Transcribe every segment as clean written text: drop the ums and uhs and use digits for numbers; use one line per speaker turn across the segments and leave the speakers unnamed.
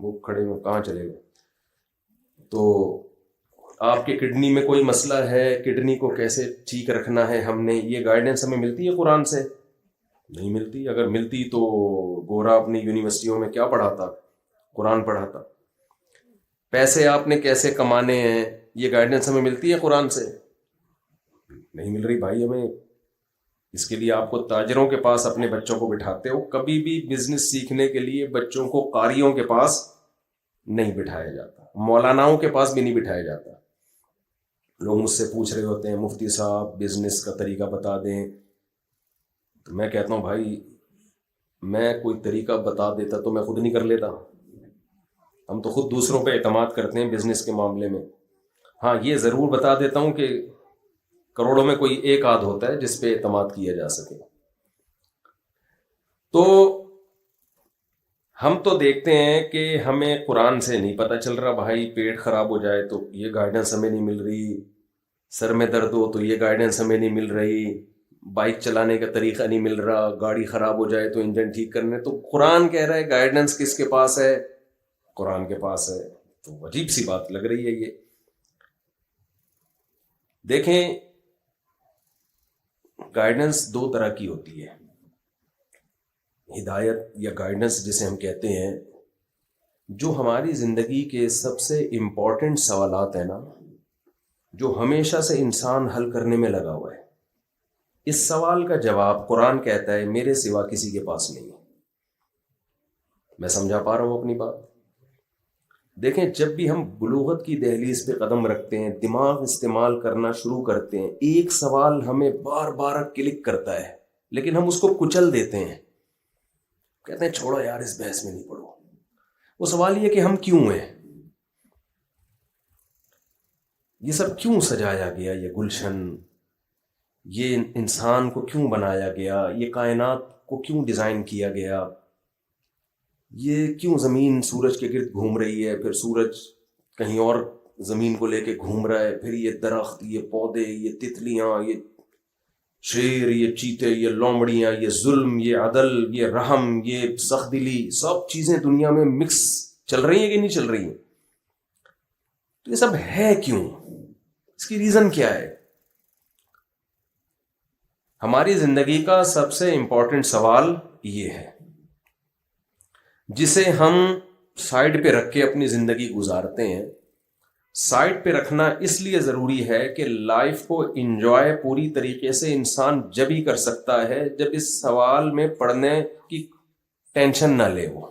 وہ کھڑے میں کہاں چلے گئے. تو آپ کے کڈنی میں کوئی مسئلہ ہے, کڈنی کو کیسے ٹھیک رکھنا ہے, ہم نے یہ گائیڈنس ہمیں ملتی ہے قرآن سے؟ نہیں ملتی. اگر ملتی تو گورا اپنی یونیورسٹیوں میں کیا پڑھاتا؟ قرآن پڑھاتا. پیسے آپ نے کیسے کمانے ہیں, یہ گائیڈنس ہمیں ملتی ہے قرآن سے؟ نہیں مل رہی بھائی ہمیں. اس کے لیے آپ کو تاجروں کے پاس اپنے بچوں کو بٹھاتے ہو. کبھی بھی بزنس سیکھنے کے لیے بچوں کو قاریوں کے پاس نہیں بٹھایا جاتا, مولاناؤں کے پاس بھی نہیں بٹھایا جاتا. لوگ مجھ سے پوچھ رہے ہوتے ہیں مفتی صاحب بزنس کا طریقہ بتا دیں, تو میں کہتا ہوں بھائی میں کوئی طریقہ بتا دیتا تو میں خود نہیں کر لیتا. ہم تو خود دوسروں پہ اعتماد کرتے ہیں بزنس کے معاملے میں. ہاں یہ ضرور بتا دیتا ہوں کہ کروڑوں میں کوئی ایک آدھ ہوتا ہے جس پہ اعتماد کیا جا سکے. تو ہم تو دیکھتے ہیں کہ ہمیں قرآن سے نہیں پتہ چل رہا بھائی. پیٹ خراب ہو جائے تو یہ گائیڈنس ہمیں نہیں مل رہی, سر میں درد ہو تو یہ گائیڈنس ہمیں نہیں مل رہی, بائک چلانے کا طریقہ نہیں مل رہا, گاڑی خراب ہو جائے تو انجن ٹھیک کرنے. تو قرآن کہہ رہا ہے گائیڈنس کس کے پاس ہے؟ قرآن کے پاس ہے. تو عجیب سی بات لگ رہی ہے یہ. دیکھیں گائیڈنس دو طرح کی ہوتی ہے. ہدایت یا گائیڈنس جسے ہم کہتے ہیں, جو ہماری زندگی کے سب سے امپورٹنٹ سوالات ہیں نا, جو ہمیشہ سے انسان حل کرنے میں لگا ہوا ہے, اس سوال کا جواب قرآن کہتا ہے میرے سوا کسی کے پاس نہیں ہے. میں سمجھا پا رہا ہوں اپنی بات؟ دیکھیں جب بھی ہم بلوغت کی دہلیز پہ قدم رکھتے ہیں, دماغ استعمال کرنا شروع کرتے ہیں, ایک سوال ہمیں بار بار کلک کرتا ہے لیکن ہم اس کو کچل دیتے ہیں, کہتے ہیں چھوڑو یار اس بحث میں نہیں پڑو. وہ سوال یہ کہ ہم کیوں ہیں, یہ سب کیوں سجایا گیا, یہ گلشن, یہ انسان کو کیوں بنایا گیا, یہ کائنات کو کیوں ڈیزائن کیا گیا, یہ کیوں زمین سورج کے گرد گھوم رہی ہے, پھر سورج کہیں اور زمین کو لے کے گھوم رہا ہے, پھر یہ درخت, یہ پودے, یہ تتلیاں, یہ شیر, یہ چیتے, یہ لومڑیاں, یہ ظلم, یہ عدل, یہ رحم, یہ سخت دلی, سب چیزیں دنیا میں مکس چل رہی ہیں کہ نہیں چل رہی ہیں. تو یہ سب ہے کیوں, اس کی ریزن کیا ہے؟ ہماری زندگی کا سب سے امپورٹنٹ سوال یہ ہے جسے ہم سائڈ پہ رکھ کے اپنی زندگی گزارتے ہیں. سائڈ پہ رکھنا اس لیے ضروری ہے کہ لائف کو انجوائے پوری طریقے سے انسان جب ہی کر سکتا ہے جب اس سوال میں پڑھنے کی ٹینشن نہ لے. وہ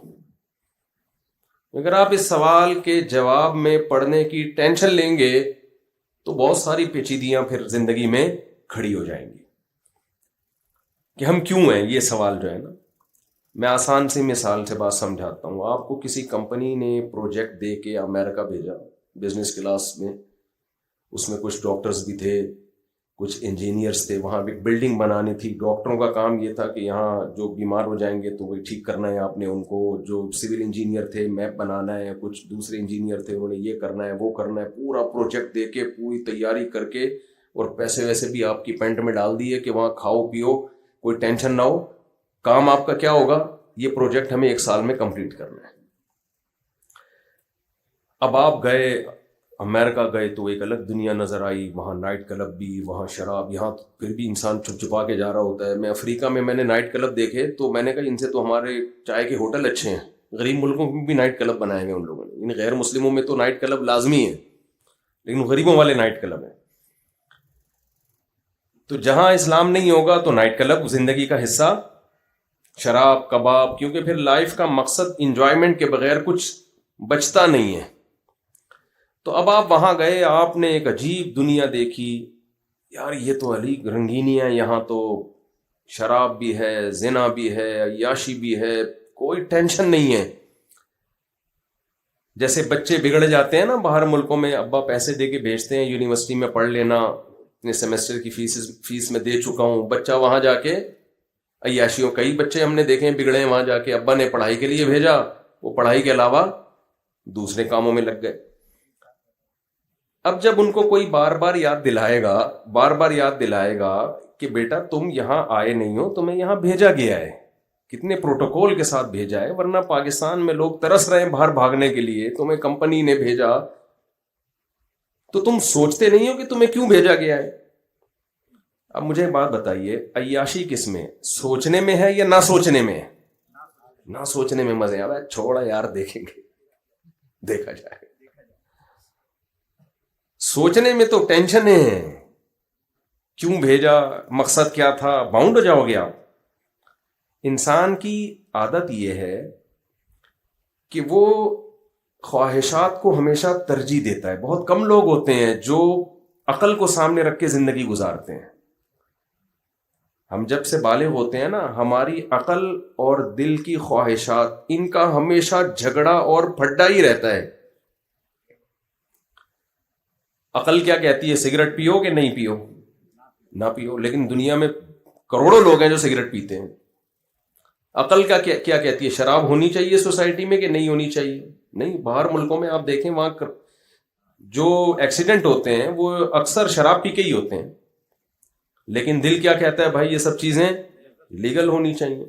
اگر آپ اس سوال کے جواب میں پڑھنے کی ٹینشن لیں گے تو بہت ساری پیچیدگیاں پھر زندگی میں کھڑی ہو جائیں گی کہ ہم کیوں ہیں. یہ سوال جو ہے نا, میں آسان سی مثال سے بات سمجھاتا ہوں. آپ کو کسی کمپنی نے پروجیکٹ دے کے امریکہ بھیجا بزنس کلاس میں, اس میں کچھ ڈاکٹرز بھی تھے, کچھ انجینئرز تھے, وہاں بھی بلڈنگ بنانی تھی. ڈاکٹروں کا کام یہ تھا کہ یہاں جو بیمار ہو جائیں گے تو وہی ٹھیک کرنا ہے آپ نے ان کو. جو سول انجینئر تھے میپ بنانا ہے, کچھ دوسرے انجینئر تھے انہوں نے یہ کرنا ہے وہ کرنا ہے. پورا پروجیکٹ دے کے پوری تیاری کر کے اور پیسے ویسے بھی آپ کی پینٹ میں ڈال دیے کہ وہاں کھاؤ پیو, کوئی ٹینشن نہ ہو. کام آپ کا کیا ہوگا, یہ پروجیکٹ ہمیں 1 سال میں کمپلیٹ کرنا ہے. اب آپ گئے امریکہ گئے تو ایک الگ دنیا نظر آئی, وہاں نائٹ کلب بھی, وہاں شراب. یہاں پھر بھی انسان چھپ چھپا کے جا رہا ہوتا ہے. میں افریقہ میں نے نائٹ کلب دیکھے تو میں نے کہا ان سے تو ہمارے چائے کے ہوٹل اچھے ہیں. غریب ملکوں میں بھی نائٹ کلب بنائے ہوئے ان لوگوں نے, ان غیر مسلموں میں تو نائٹ کلب لازمی ہے لیکن غریبوں والے نائٹ کلب ہیں. تو جہاں اسلام نہیں ہوگا تو نائٹ کلب زندگی کا حصہ, شراب کباب, کیونکہ پھر لائف کا مقصد انجوائمنٹ کے بغیر کچھ بچتا نہیں ہے. تو اب آپ وہاں گئے, آپ نے ایک عجیب دنیا دیکھی. یار یہ تو علی رنگینی ہے, یہاں تو شراب بھی ہے, زنا بھی ہے, عیاشی بھی ہے, کوئی ٹینشن نہیں ہے. جیسے بچے بگڑ جاتے ہیں نا باہر ملکوں میں, ابا پیسے دے کے بھیجتے ہیں یونیورسٹی میں پڑھ لینا, اپنے سیمسٹر کی فیس میں دے چکا ہوں. بچہ وہاں جا کے عیاشیوں, کئی بچے ہم نے دیکھے بگڑے وہاں جا کے, ابا نے پڑھائی کے لیے بھیجا, وہ پڑھائی کے علاوہ دوسرے کاموں میں لگ گئے. اب جب ان کو کوئی بار بار یاد دلائے گا کہ بیٹا تم یہاں آئے نہیں ہو, تمہیں یہاں بھیجا گیا ہے, کتنے پروٹوکول کے ساتھ بھیجا ہے, ورنہ پاکستان میں لوگ ترس رہے ہیں باہر بھاگنے کے لیے, تمہیں کمپنی نے بھیجا تو تم سوچتے نہیں ہو کہ تمہیں کیوں بھیجا گیا ہے. اب مجھے بات بتائیے, عیاشی کس میں, سوچنے میں ہے یا نہ سوچنے میں؟ نہ سوچنے میں مزے آ رہا ہے, چھوڑا یار دیکھیں گے, دیکھا جائے. سوچنے میں تو ٹینشن ہے, کیوں بھیجا, مقصد کیا تھا, باؤنڈ ہو جاؤ گے آپ. انسان کی عادت یہ ہے کہ وہ خواہشات کو ہمیشہ ترجیح دیتا ہے. بہت کم لوگ ہوتے ہیں جو عقل کو سامنے رکھ کے زندگی گزارتے ہیں. ہم جب سے بالغ ہوتے ہیں نا, ہماری عقل اور دل کی خواہشات, ان کا ہمیشہ جھگڑا اور پھڈا ہی رہتا ہے. عقل کیا کہتی ہے, سگریٹ پیو کہ نہیں پیو, نہ پیو. لیکن دنیا میں کروڑوں لوگ ہیں جو سگریٹ پیتے ہیں. عقل کا کیا کہتی ہے, شراب ہونی چاہیے سوسائٹی میں کہ نہیں ہونی چاہیے. نہیں, باہر ملکوں میں آپ دیکھیں, وہاں جو ایکسیڈنٹ ہوتے ہیں وہ اکثر شراب پی کے ہی ہوتے ہیں. لیکن دل کیا کہتا ہے, بھائی یہ سب چیزیں لیگل ہونی چاہیے.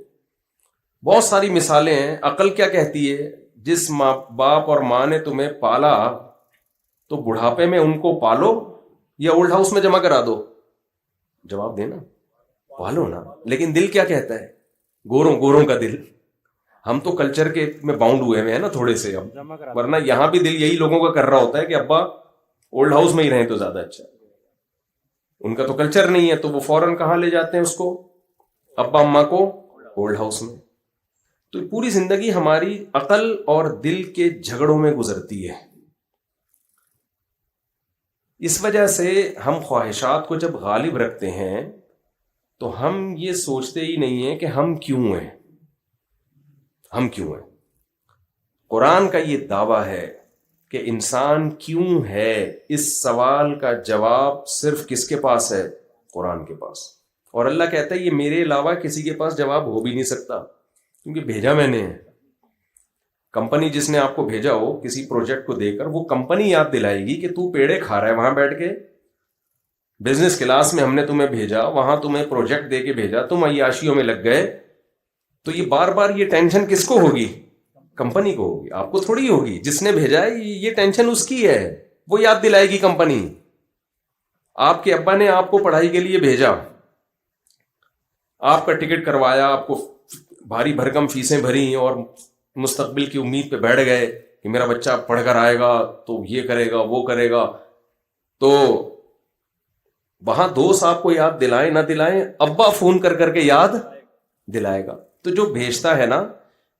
بہت ساری مثالیں ہیں. عقل کیا کہتی ہے, جس ماں باپ اور ماں نے تمہیں پالا تو بڑھاپے میں ان کو پالو یا اولڈ ہاؤس میں جمع کرا دو. جواب دینا, پالو نا. لیکن دل کیا کہتا ہے, گوروں کا دل. ہم تو کلچر کے میں باؤنڈ ہوئے ہیں نا تھوڑے سے اب, ورنہ یہاں بھی دل یہی لوگوں کا کر رہا ہوتا ہے کہ ابا اولڈ ہاؤس میں ہی رہیں تو زیادہ اچھا. ان کا تو کلچر نہیں ہے تو وہ فوراً کہاں لے جاتے ہیں اس کو, ابا اماں کو اولڈ ہاؤس میں. تو پوری زندگی ہماری عقل اور دل کے جھگڑوں میں گزرتی ہے. اس وجہ سے ہم خواہشات کو جب غالب رکھتے ہیں تو ہم یہ سوچتے ہی نہیں ہیں کہ ہم کیوں ہیں, ہم کیوں ہیں. قرآن کا یہ دعویٰ ہے کہ انسان کیوں ہے, اس سوال کا جواب صرف کس کے پاس ہے, قرآن کے پاس. اور اللہ کہتا ہے یہ میرے علاوہ کسی کے پاس جواب ہو بھی نہیں سکتا, کیونکہ بھیجا میں نے. کمپنی جس نے آپ کو بھیجا ہو کسی پروجیکٹ کو دے کر, وہ کمپنی یاد دلائے گی کہ تو پیڑے کھا رہا ہے وہاں بیٹھ کے. بزنس کلاس میں ہم نے تمہیں بھیجا, وہاں تمہیں پروجیکٹ دے کے بھیجا, تم عیاشیوں میں لگ گئے. تو یہ بار بار یہ ٹینشن کس کو ہوگی, کمپنی کو ہوگی, آپ کو تھوڑی ہوگی. جس نے بھیجا ہے یہ ٹینشن اس کی ہے, وہ یاد دلائے گی کمپنی. آپ کے ابا نے آپ کو پڑھائی کے لیے بھیجا, آپ کا ٹکٹ کروایا, آپ کو بھاری بھرکم فیسیں بھری اور مستقبل کی امید پہ بیٹھ گئے کہ میرا بچہ پڑھ کر آئے گا تو یہ کرے گا وہ کرے گا. تو وہاں دوست آپ کو یاد دلائیں نہ دلائیں, ابا فون کر کر کے یاد دلائے گا. تو جو بھیجتا ہے نا,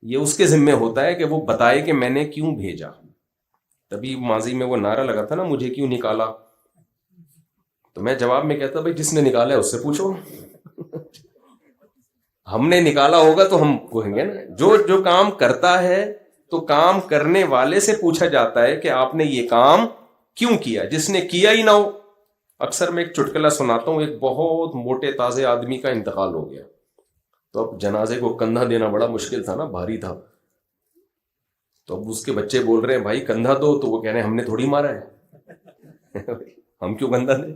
یہ اس کے ذمہ ہوتا ہے کہ وہ بتائے کہ میں نے کیوں بھیجا. تبھی ماضی میں وہ نعرہ لگا تھا نا, مجھے کیوں نکالا. تو میں جواب میں کہتا بھائی جس نے نکالا ہے اس سے پوچھو. ہم نے نکالا ہوگا تو ہم کہیں گے نا. جو کام کرتا ہے تو کام کرنے والے سے پوچھا جاتا ہے کہ آپ نے یہ کام کیوں کیا, جس نے کیا ہی نہ ہو. اکثر میں ایک چٹکلا سناتا ہوں. ایک بہت موٹے تازے آدمی کا انتقال ہو گیا, تو اب جنازے کو کندھا دینا بڑا مشکل تھا نا, بھاری تھا. تو اب اس کے بچے بول رہے ہیں بھائی کندھا دو, تو وہ کہہ رہے ہیں ہم نے تھوڑی مارا ہے, ہم کیوں کندھا دیں.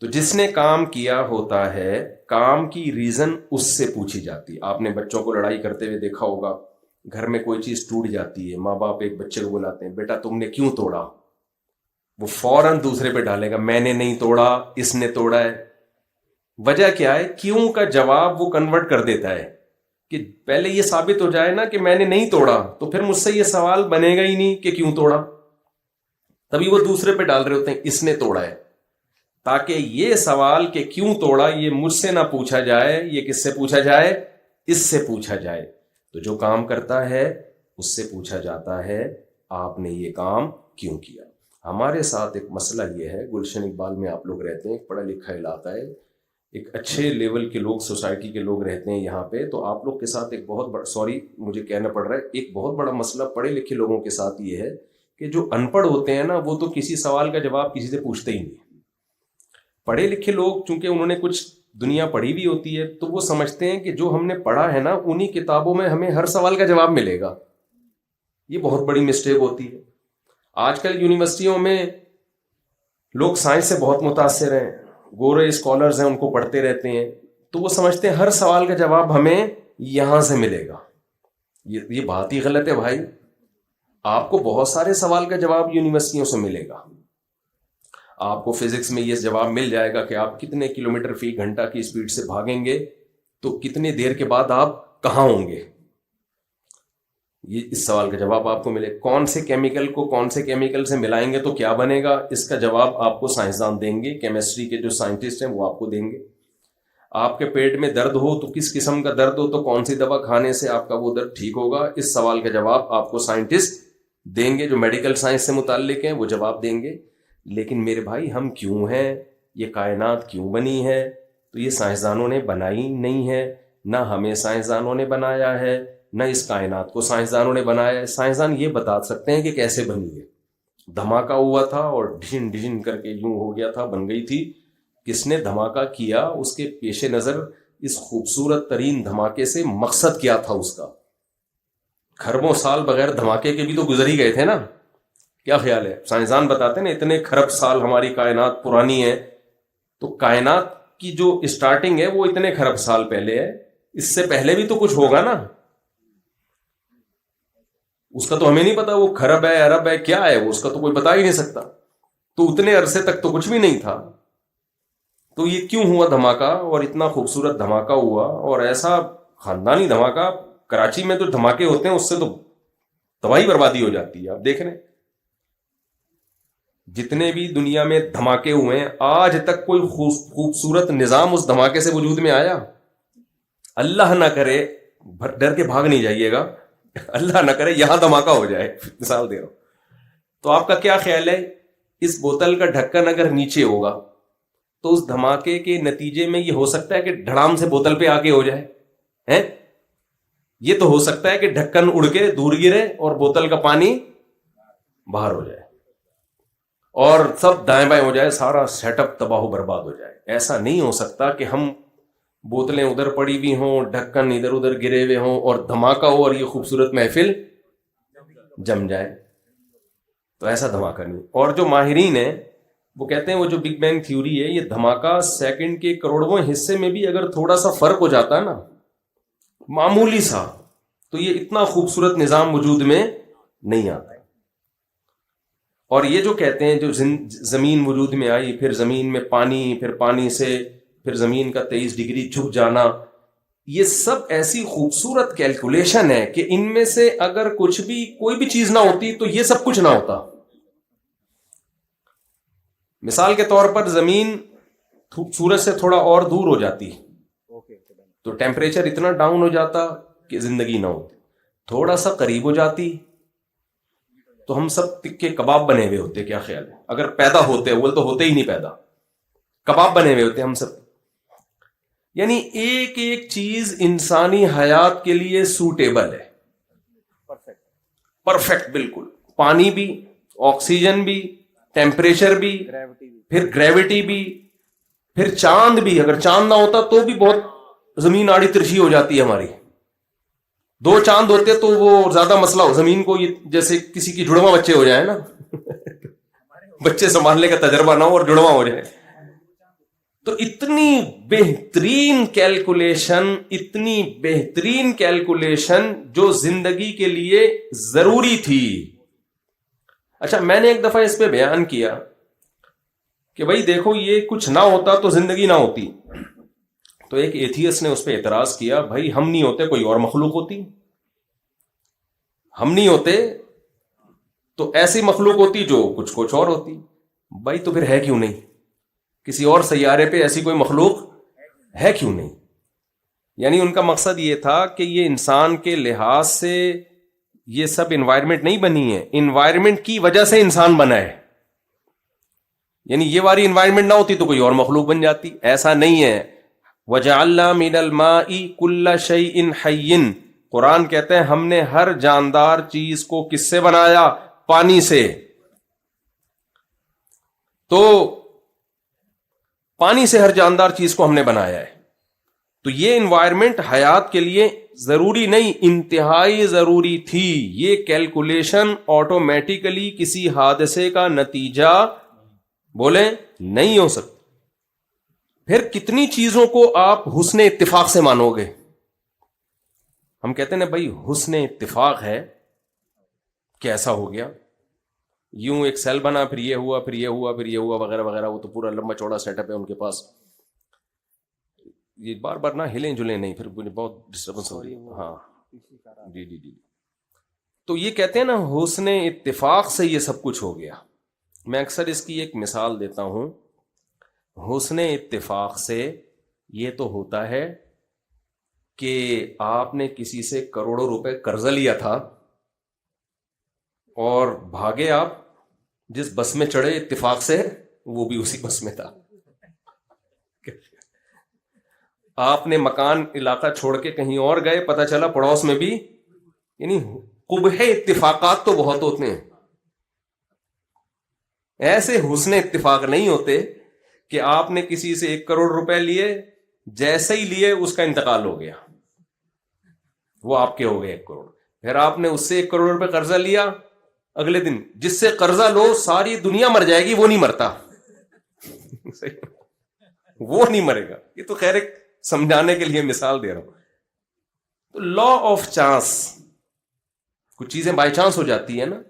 تو جس نے کام کیا ہوتا ہے, کام کی ریزن اس سے پوچھی جاتی. آپ نے بچوں کو لڑائی کرتے ہوئے دیکھا ہوگا, گھر میں کوئی چیز ٹوٹ جاتی ہے, ماں باپ ایک بچے کو بلاتے ہیں, بیٹا تم نے کیوں توڑا. وہ فوراً دوسرے پہ ڈالے گا, میں نے نہیں توڑا, اس نے توڑا ہے. وجہ کیا ہے, کیوں کا جواب وہ کنورٹ کر دیتا ہے کہ پہلے یہ ثابت ہو جائے نا کہ میں نے نہیں توڑا, تو پھر مجھ سے یہ سوال بنے گا ہی نہیں کہ کیوں توڑا. تبھی وہ دوسرے پہ ڈال رہے ہوتے ہیں اس نے توڑا ہے, تاکہ یہ سوال کہ کیوں توڑا یہ مجھ سے نہ پوچھا جائے, یہ کس سے پوچھا جائے, اس سے پوچھا جائے. تو جو کام کرتا ہے اس سے پوچھا جاتا ہے آپ نے یہ کام کیوں کیا. ہمارے ساتھ ایک مسئلہ یہ ہے, گلشن اقبال میں آپ لوگ رہتے ہیں, ایک پڑھا لکھا علاقہ ہے, ایک اچھے لیول کے لوگ سوسائٹی کے لوگ رہتے ہیں یہاں پہ. تو آپ لوگ کے ساتھ ایک بہت بڑا, سوری مجھے کہنا پڑ رہا ہے, ایک بہت بڑا مسئلہ پڑھے لکھے لوگوں کے ساتھ یہ ہے کہ جو ان پڑھ ہوتے ہیں نا, وہ تو کسی سوال کا جواب کسی سے پوچھتے ہی نہیں. پڑھے لکھے لوگ چونکہ انہوں نے کچھ دنیا پڑھی بھی ہوتی ہے, تو وہ سمجھتے ہیں کہ جو ہم نے پڑھا ہے نا انہی کتابوں میں ہمیں ہر سوال کا جواب ملے گا. یہ بہت بڑی مسٹیک ہوتی ہے. آج کل یونیورسٹیوں میں لوگ سائنس سے بہت متاثر ہیں, گورے اسکالرز ہیں, ان کو پڑھتے رہتے ہیں, تو وہ سمجھتے ہیں ہر سوال کا جواب ہمیں یہاں سے ملے گا. یہ بات ہی غلط ہے بھائی. آپ کو بہت سارے سوال کا جواب یونیورسٹیوں سے ملے گا. آپ کو فزکس میں یہ جواب مل جائے گا کہ آپ کتنے کلومیٹر فی گھنٹہ کی اسپیڈ سے بھاگیں گے تو کتنے دیر کے بعد آپ کہاں ہوں گے. یہ اس سوال کا جواب آپ کو ملے. کون سے کیمیکل کو کون سے کیمیکل سے ملائیں گے تو کیا بنے گا, اس کا جواب آپ کو سائنسدان دیں گے. کیمسٹری کے جو سائنٹسٹ ہیں وہ آپ کو دیں گے. آپ کے پیٹ میں درد ہو تو کس قسم کا درد ہو تو کون سی دوا کھانے سے آپ کا وہ درد ٹھیک ہوگا, اس سوال کا جواب آپ کو سائنٹسٹ دیں گے. جو میڈیکل سائنس سے متعلق ہیں وہ جواب دیں گے. لیکن میرے بھائی ہم کیوں ہیں, یہ کائنات کیوں بنی ہے, تو یہ سائنسدانوں نے بنائی نہیں ہے, نہ ہمیں سائنسدانوں نے بنایا ہے, نہ اس کائنات کو سائنسدانوں نے بنایا ہے. سائنسدان یہ بتا سکتے ہیں کہ کیسے بنی ہے. دھماکہ ہوا تھا اور ڈھن ڈھن کر کے یوں ہو گیا تھا, بن گئی تھی. کس نے دھماکہ کیا, اس کے پیش نظر اس خوبصورت ترین دھماکے سے مقصد کیا تھا اس کا. کھربوں سال بغیر دھماکے کے بھی تو گزر ہی گئے تھے نا. کیا خیال ہے؟ سائنسدان بتاتے ہیں نا اتنے کھرب سال ہماری کائنات پرانی ہے, تو کائنات کی جو اسٹارٹنگ ہے وہ اتنے کھرب سال پہلے ہے. اس سے پہلے بھی تو کچھ ہوگا نا, اس کا تو ہمیں نہیں پتا. وہ کھرب ہے, ارب ہے, کیا ہے وہ, اس کا تو کوئی بتا ہی نہیں سکتا. تو اتنے عرصے تک تو کچھ بھی نہیں تھا. تو یہ کیوں ہوا دھماکہ, اور اتنا خوبصورت دھماکہ ہوا, اور ایسا خاندانی دھماکہ. کراچی میں تو دھماکے ہوتے ہیں اس سے تو تباہی بربادی ہو جاتی ہے. آپ دیکھ رہے ہیں جتنے بھی دنیا میں دھماکے ہوئے ہیں, آج تک کوئی خوبصورت نظام اس دھماکے سے وجود میں آیا؟ اللہ نہ کرے, ڈر کے بھاگ نہیں جائیے گا, اللہ نہ کرے یہاں دھماکہ ہو جائے, مثال دے رہا ہوں. تو آپ کا کیا خیال ہے, اس بوتل کا ڈھکن اگر نیچے ہوگا تو اس دھماکے کے نتیجے میں یہ ہو سکتا ہے کہ دھڑام سے بوتل پہ آگے ہو جائے؟ یہ تو ہو سکتا ہے کہ ڈھکن اڑ کے دور گرے اور بوتل کا پانی باہر ہو جائے اور سب دائیں بائیں ہو جائے, سارا سیٹ اپ تباہ و برباد ہو جائے. ایسا نہیں ہو سکتا کہ ہم بوتلیں ادھر پڑی ہوئی ہوں, ڈھکن ادھر ادھر گرے ہوئے ہوں اور دھماکہ ہو اور یہ خوبصورت محفل جم جائے. تو ایسا دھماکہ نہیں. اور جو ماہرین ہیں وہ کہتے ہیں وہ جو بگ بینگ تھیوری ہے, یہ دھماکہ سیکنڈ کے کروڑواں حصے میں بھی اگر تھوڑا سا فرق ہو جاتا ہے نا, معمولی سا, تو یہ اتنا خوبصورت نظام وجود میں نہیں آتا. اور یہ جو کہتے ہیں جو زمین وجود میں آئی, پھر زمین میں پانی, پھر پانی سے پھر زمین کا 23 ڈگری جھک جانا, یہ سب ایسی خوبصورت کیلکولیشن ہے کہ ان میں سے اگر کچھ بھی کوئی بھی چیز نہ ہوتی تو یہ سب کچھ نہ ہوتا. مثال کے طور پر زمین سورج سے تھوڑا اور دور ہو جاتی تو ٹیمپریچر اتنا ڈاؤن ہو جاتا کہ زندگی نہ ہوتی. تھوڑا سا قریب ہو جاتی تو ہم سب تکے کباب بنے ہوئے ہوتے. کیا خیال ہے؟ اگر پیدا ہوتے, اول تو ہوتے ہی نہیں پیدا, کباب بنے ہوئے ہوتے ہم سب. یعنی ایک ایک چیز انسانی حیات کے لیے سوٹیبل ہے, پرفیکٹ بالکل. پانی بھی, آکسیجن بھی, ٹیمپریچر بھی, پھر گریوٹی بھی, پھر چاند بھی. اگر چاند نہ ہوتا تو بھی بہت زمین آڑی ترچھی ہو جاتی ہے ہماری. 2 چاند ہوتے تو وہ زیادہ مسئلہ ہو زمین کو, یہ جیسے کسی کی جڑواں بچے ہو جائے نا, بچے سنبھالنے کا تجربہ نہ ہو اور جڑواں ہو جائے. تو اتنی بہترین کیلکولیشن, اتنی بہترین کیلکولیشن جو زندگی کے لیے ضروری تھی. اچھا, میں نے ایک دفعہ اس پہ بیان کیا کہ بھائی دیکھو یہ کچھ نہ ہوتا تو زندگی نہ ہوتی. تو ایک ایتھیسٹ نے اس پہ اعتراض کیا, بھائی ہم نہیں ہوتے کوئی اور مخلوق ہوتی, ہم نہیں ہوتے تو ایسی مخلوق ہوتی جو کچھ اور ہوتی. بھائی تو پھر ہے کیوں نہیں؟ کسی اور سیارے پہ ایسی کوئی مخلوق ہے کیوں نہیں؟ یعنی ان کا مقصد یہ تھا کہ یہ انسان کے لحاظ سے یہ سب انوائرمنٹ نہیں بنی ہے, انوائرمنٹ کی وجہ سے انسان بنا ہے. یعنی یہ والی انوائرمنٹ نہ ہوتی تو کوئی اور مخلوق بن جاتی. ایسا نہیں ہے. وَجَعَلْنَا مِنَ الْمَاءِ كُلَّ شَيْءٍ حَيٍّ, قرآن کہتے ہیں ہم نے ہر جاندار چیز کو کس سے بنایا؟ پانی سے. تو پانی سے ہر جاندار چیز کو ہم نے بنایا ہے. تو یہ انوائرمنٹ حیات کے لیے ضروری نہیں, انتہائی ضروری تھی. یہ کیلکولیشن آٹومیٹیکلی کسی حادثے کا نتیجہ بولیں نہیں ہو سکتی. پھر کتنی چیزوں کو آپ حسن اتفاق سے مانو گے. ہم کہتے ہیں نا بھائی حسن اتفاق ہے, کیسا ہو گیا, یوں ایک سیل بنا, پھر یہ ہوا, پھر یہ ہوا, پھر یہ ہوا, وغیرہ وغیرہ. وہ تو پورا لمبا چوڑا سیٹ اپ ہے ان کے پاس. یہ بار بار نہ ہلیں جلیں نہیں, پھر بہت ڈسٹربنس ہو رہی ہے. ہاں جی جی جی. تو یہ کہتے ہیں نا حسن اتفاق سے یہ سب کچھ ہو گیا. میں اکثر اس کی ایک مثال دیتا ہوں. حسن اتفاق سے یہ تو ہوتا ہے کہ آپ نے کسی سے کروڑوں روپے قرضہ لیا تھا اور بھاگے, آپ جس بس میں چڑھے اتفاق سے وہ بھی اسی بس میں تھا. آپ نے مکان علاقہ چھوڑ کے کہیں اور گئے, پتہ چلا پڑوس میں بھی. یعنی قبح اتفاقات تو بہت ہوتے ہیں, ایسے حسن اتفاق نہیں ہوتے کہ آپ نے کسی سے 1 کروڑ روپے لیے, جیسے ہی لیے اس کا انتقال ہو گیا, وہ آپ کے ہو گئے 1 کروڑ. پھر آپ نے اس سے 1 کروڑ روپے قرضہ لیا, اگلے دن جس سے قرضہ لو ساری دنیا مر جائے گی, وہ نہیں مرتا. وہ نہیں مرے گا. یہ تو خیر ایک سمجھانے کے لیے مثال دے رہا ہوں. تو لا آف چانس, کچھ چیزیں بائی چانس ہو جاتی ہیں نا.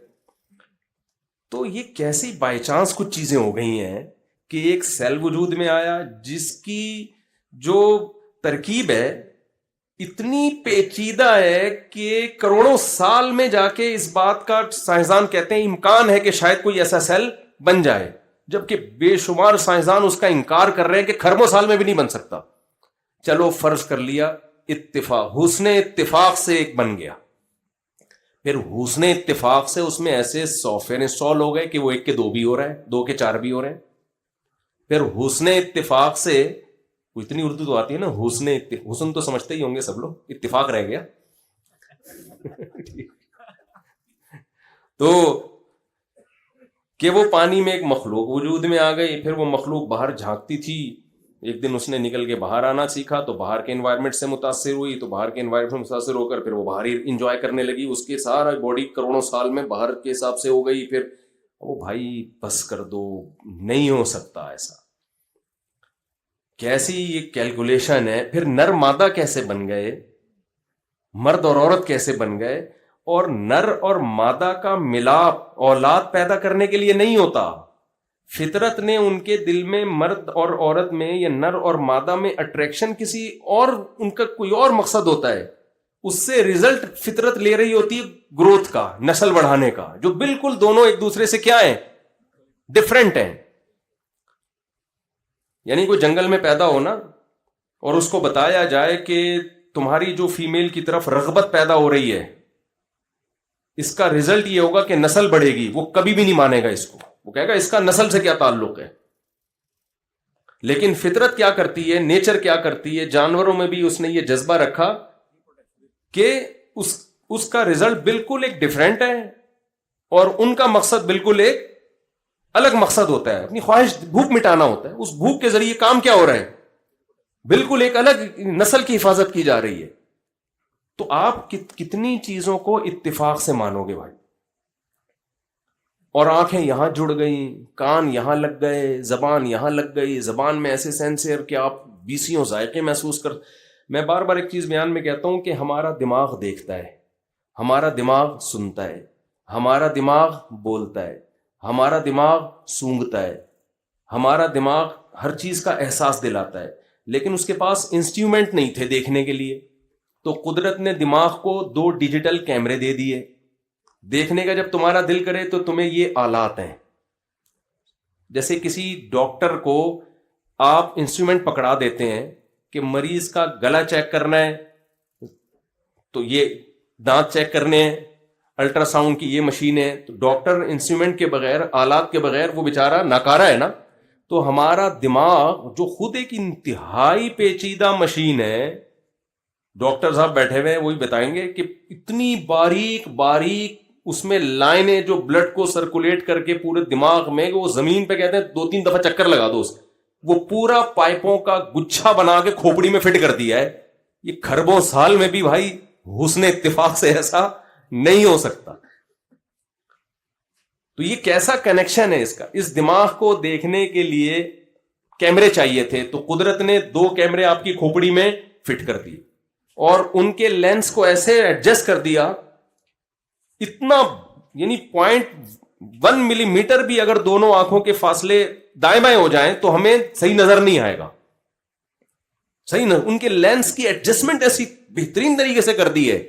تو یہ کیسی بائی چانس کچھ چیزیں ہو گئی ہیں کہ ایک سیل وجود میں آیا جس کی جو ترکیب ہے اتنی پیچیدہ ہے کہ کروڑوں سال میں جا کے اس بات کا سائنسدان کہتے ہیں امکان ہے کہ شاید کوئی ایسا سیل بن جائے, جبکہ بے شمار سائنسدان اس کا انکار کر رہے ہیں کہ خربوں سال میں بھی نہیں بن سکتا. چلو فرض کر لیا اتفاق, حسن اتفاق سے ایک بن گیا. پھر حسن اتفاق سے اس میں ایسے سافٹ ویئر انسٹال ہو گئے کہ وہ 1 کے 2 بھی ہو رہا ہے, 2 کے 4 بھی ہو رہے ہیں. پھر حسن اتفاق سے, اتنی اردو تو آتی ہے نا, حسن تو سمجھتے ہی ہوں گے سب لوگ, اتفاق رہ گیا. تو کہ وہ پانی میں ایک مخلوق وجود میں آ گئی. پھر وہ مخلوق باہر جھانکتی تھی, ایک دن اس نے نکل کے باہر آنا سیکھا تو باہر کے انوائرمنٹ سے متاثر ہوئی, تو باہر کے انوائرمنٹ سے متاثر ہو کر پھر وہ باہر ہی انجوائے کرنے لگی. اس کے سارا باڈی کروڑوں سال میں باہر کے حساب سے ہو گئی. پھر وہ بھائی بس کر دو, نہیں ہو سکتا ایسا. کیسی یہ کیلکولیشن ہے. پھر نر مادہ کیسے بن گئے, مرد اور عورت کیسے بن گئے, اور نر اور مادہ کا ملاپ اولاد پیدا کرنے کے لیے نہیں ہوتا. فطرت نے ان کے دل میں مرد اور عورت میں یا نر اور مادہ میں اٹریکشن کسی اور, ان کا کوئی اور مقصد ہوتا ہے. اس سے ریزلٹ فطرت لے رہی ہوتی ہے گروتھ کا, نسل بڑھانے کا, جو بالکل دونوں ایک دوسرے سے کیا ہیں, ڈفرنٹ ہیں. یعنی کوئی جنگل میں پیدا ہونا اور اس کو بتایا جائے کہ تمہاری جو فیمیل کی طرف رغبت پیدا ہو رہی ہے, اس کا ریزلٹ یہ ہوگا کہ نسل بڑھے گی, وہ کبھی بھی نہیں مانے گا اس کو. وہ کہے گا اس کا نسل سے کیا تعلق ہے. لیکن فطرت کیا کرتی ہے, نیچر کیا کرتی ہے, جانوروں میں بھی اس نے یہ جذبہ رکھا کہ اس کا ریزلٹ بالکل ایک ڈیفرنٹ ہے, اور ان کا مقصد بالکل ایک الگ مقصد ہوتا ہے. اپنی خواہش بھوک مٹانا ہوتا ہے. اس بھوک کے ذریعے کام کیا ہو رہا ہے, بالکل ایک الگ نسل کی حفاظت کی جا رہی ہے. تو آپ کتنی چیزوں کو اتفاق سے مانو گے بھائی. اور آنکھیں یہاں جڑ گئیں, کان یہاں لگ گئے, زبان یہاں لگ گئی, زبان میں ایسے سینسر کہ آپ 20 ذائقے محسوس کر. میں بار بار ایک چیز بیان میں کہتا ہوں کہ ہمارا دماغ دیکھتا ہے, ہمارا دماغ سنتا ہے, ہمارا دماغ بولتا ہے, ہمارا دماغ سونگتا ہے, ہمارا دماغ ہر چیز کا احساس دلاتا ہے, لیکن اس کے پاس انسٹرومنٹ نہیں تھے دیکھنے کے لیے. تو قدرت نے دماغ کو 2 ڈیجیٹل کیمرے دے دیے. دیکھنے کا جب تمہارا دل کرے تو تمہیں یہ آلات ہیں. جیسے کسی ڈاکٹر کو آپ انسٹرومنٹ پکڑا دیتے ہیں کہ مریض کا گلا چیک کرنا ہے, تو یہ دانت چیک کرنے ہیں, الٹرا ساؤنڈ کی یہ مشین ہے, تو ڈاکٹر انسٹرومنٹ کے بغیر, آلات کے بغیر وہ بیچارہ ناکارہ ہے نا. تو ہمارا دماغ جو خود ایک انتہائی پیچیدہ مشین ہے, ڈاکٹر صاحب بیٹھے ہوئے ہیں وہی بتائیں گے کہ اتنی باریک باریک اس میں لائنیں جو بلڈ کو سرکولیٹ کر کے پورے دماغ میں, وہ زمین پہ کہتے ہیں 2-3 دفعہ چکر لگا دو, وہ پورا پائپوں کا گچھا بنا کے کھوپڑی میں فٹ کر دیا ہے. یہ خربوں سال میں بھی بھائی حسن اتفاق سے ایسا نہیں ہو سکتا. تو یہ کیسا کنیکشن ہے اس کا. اس دماغ کو دیکھنے کے لیے کیمرے چاہیے تھے تو قدرت نے 2 کیمرے آپ کی کھوپڑی میں فٹ کر دیے اور ان کے لینس کو ایسے ایڈجسٹ کر دیا, اتنا یعنی 0.1 ملی میٹر بھی اگر دونوں آنکھوں کے فاصلے دائیں بائیں ہو جائیں تو ہمیں صحیح نظر نہیں آئے گا. صحیح نہ, ان کے لینس کی ایڈجسٹمنٹ ایسی بہترین طریقے سے کر دی ہے.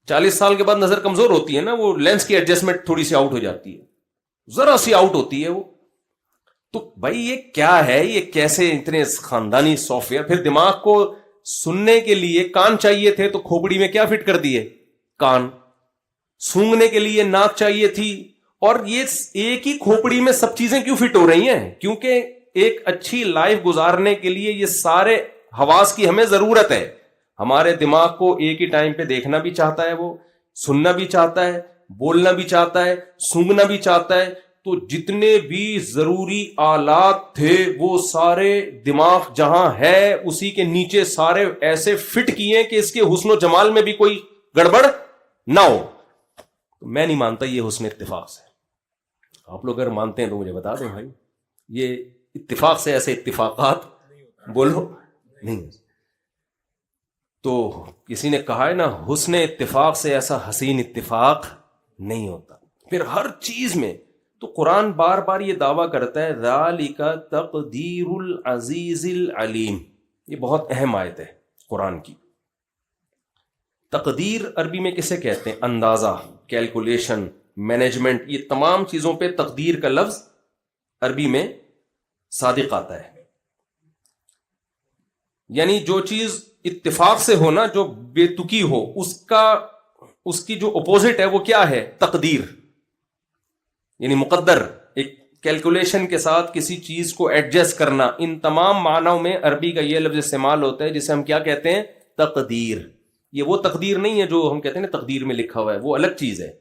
40 سال کے بعد نظر کمزور ہوتی ہے نا, وہ لینس کی ایڈجسٹمنٹ تھوڑی سی آؤٹ ہو جاتی ہے, ذرا سی آؤٹ ہوتی ہے وہ. تو بھائی یہ کیا ہے, یہ کیسے اتنے خاندانی سافٹ ویئر. پھر دماغ کو سننے کے لیے کان چاہیے تھے تو کھوپڑی میں کیا فٹ کر دیے, کان. سونگنے کے لیے ناک چاہیے تھی, اور یہ ایک ہی کھوپڑی میں سب چیزیں کیوں فٹ ہو رہی ہیں؟ کیونکہ ایک اچھی لائف گزارنے کے لیے یہ سارے حواس کی ہمیں ضرورت ہے. ہمارے دماغ کو ایک ہی ٹائم پہ دیکھنا بھی چاہتا ہے, وہ سننا بھی چاہتا ہے, بولنا بھی چاہتا ہے, سونگنا بھی چاہتا ہے. تو جتنے بھی ضروری آلات تھے وہ سارے دماغ جہاں ہے اسی کے نیچے سارے ایسے فٹ کیے کہ اس کے حسن و جمال میں بھی کوئی گڑبڑ نہ ہو. میں نہیں مانتا یہ حسن اتفاق سے. آپ لوگ اگر مانتے ہیں تو مجھے بتا دیں بھائی, یہ اتفاق سے ایسے اتفاقات بولو نہیں. تو کسی نے کہا ہے نا, حسن اتفاق سے ایسا حسین اتفاق نہیں ہوتا. پھر ہر چیز میں تو قرآن بار بار یہ دعویٰ کرتا ہے ذالک تقدیر العزیز العلیم. یہ بہت اہم آیت ہے قرآن کی. تقدیر عربی میں کسے کہتے ہیں؟ اندازہ, کیلکولیشن, مینجمنٹ. یہ تمام چیزوں پہ تقدیر کا لفظ عربی میں صادق آتا ہے. یعنی جو چیز اتفاق سے ہونا, جو بے تکی ہو, اس کی جو اپوزٹ ہے وہ کیا ہے؟ تقدیر, یعنی مقدر. ایک کیلکولیشن کے ساتھ کسی چیز کو ایڈجسٹ کرنا. ان تمام معنوں میں عربی کا یہ لفظ استعمال ہوتا ہے جسے ہم کیا کہتے ہیں؟ تقدیر. یہ وہ تقدیر نہیں ہے جو ہم کہتے ہیں نا تقدیر میں لکھا ہوا ہے, وہ الگ چیز ہے.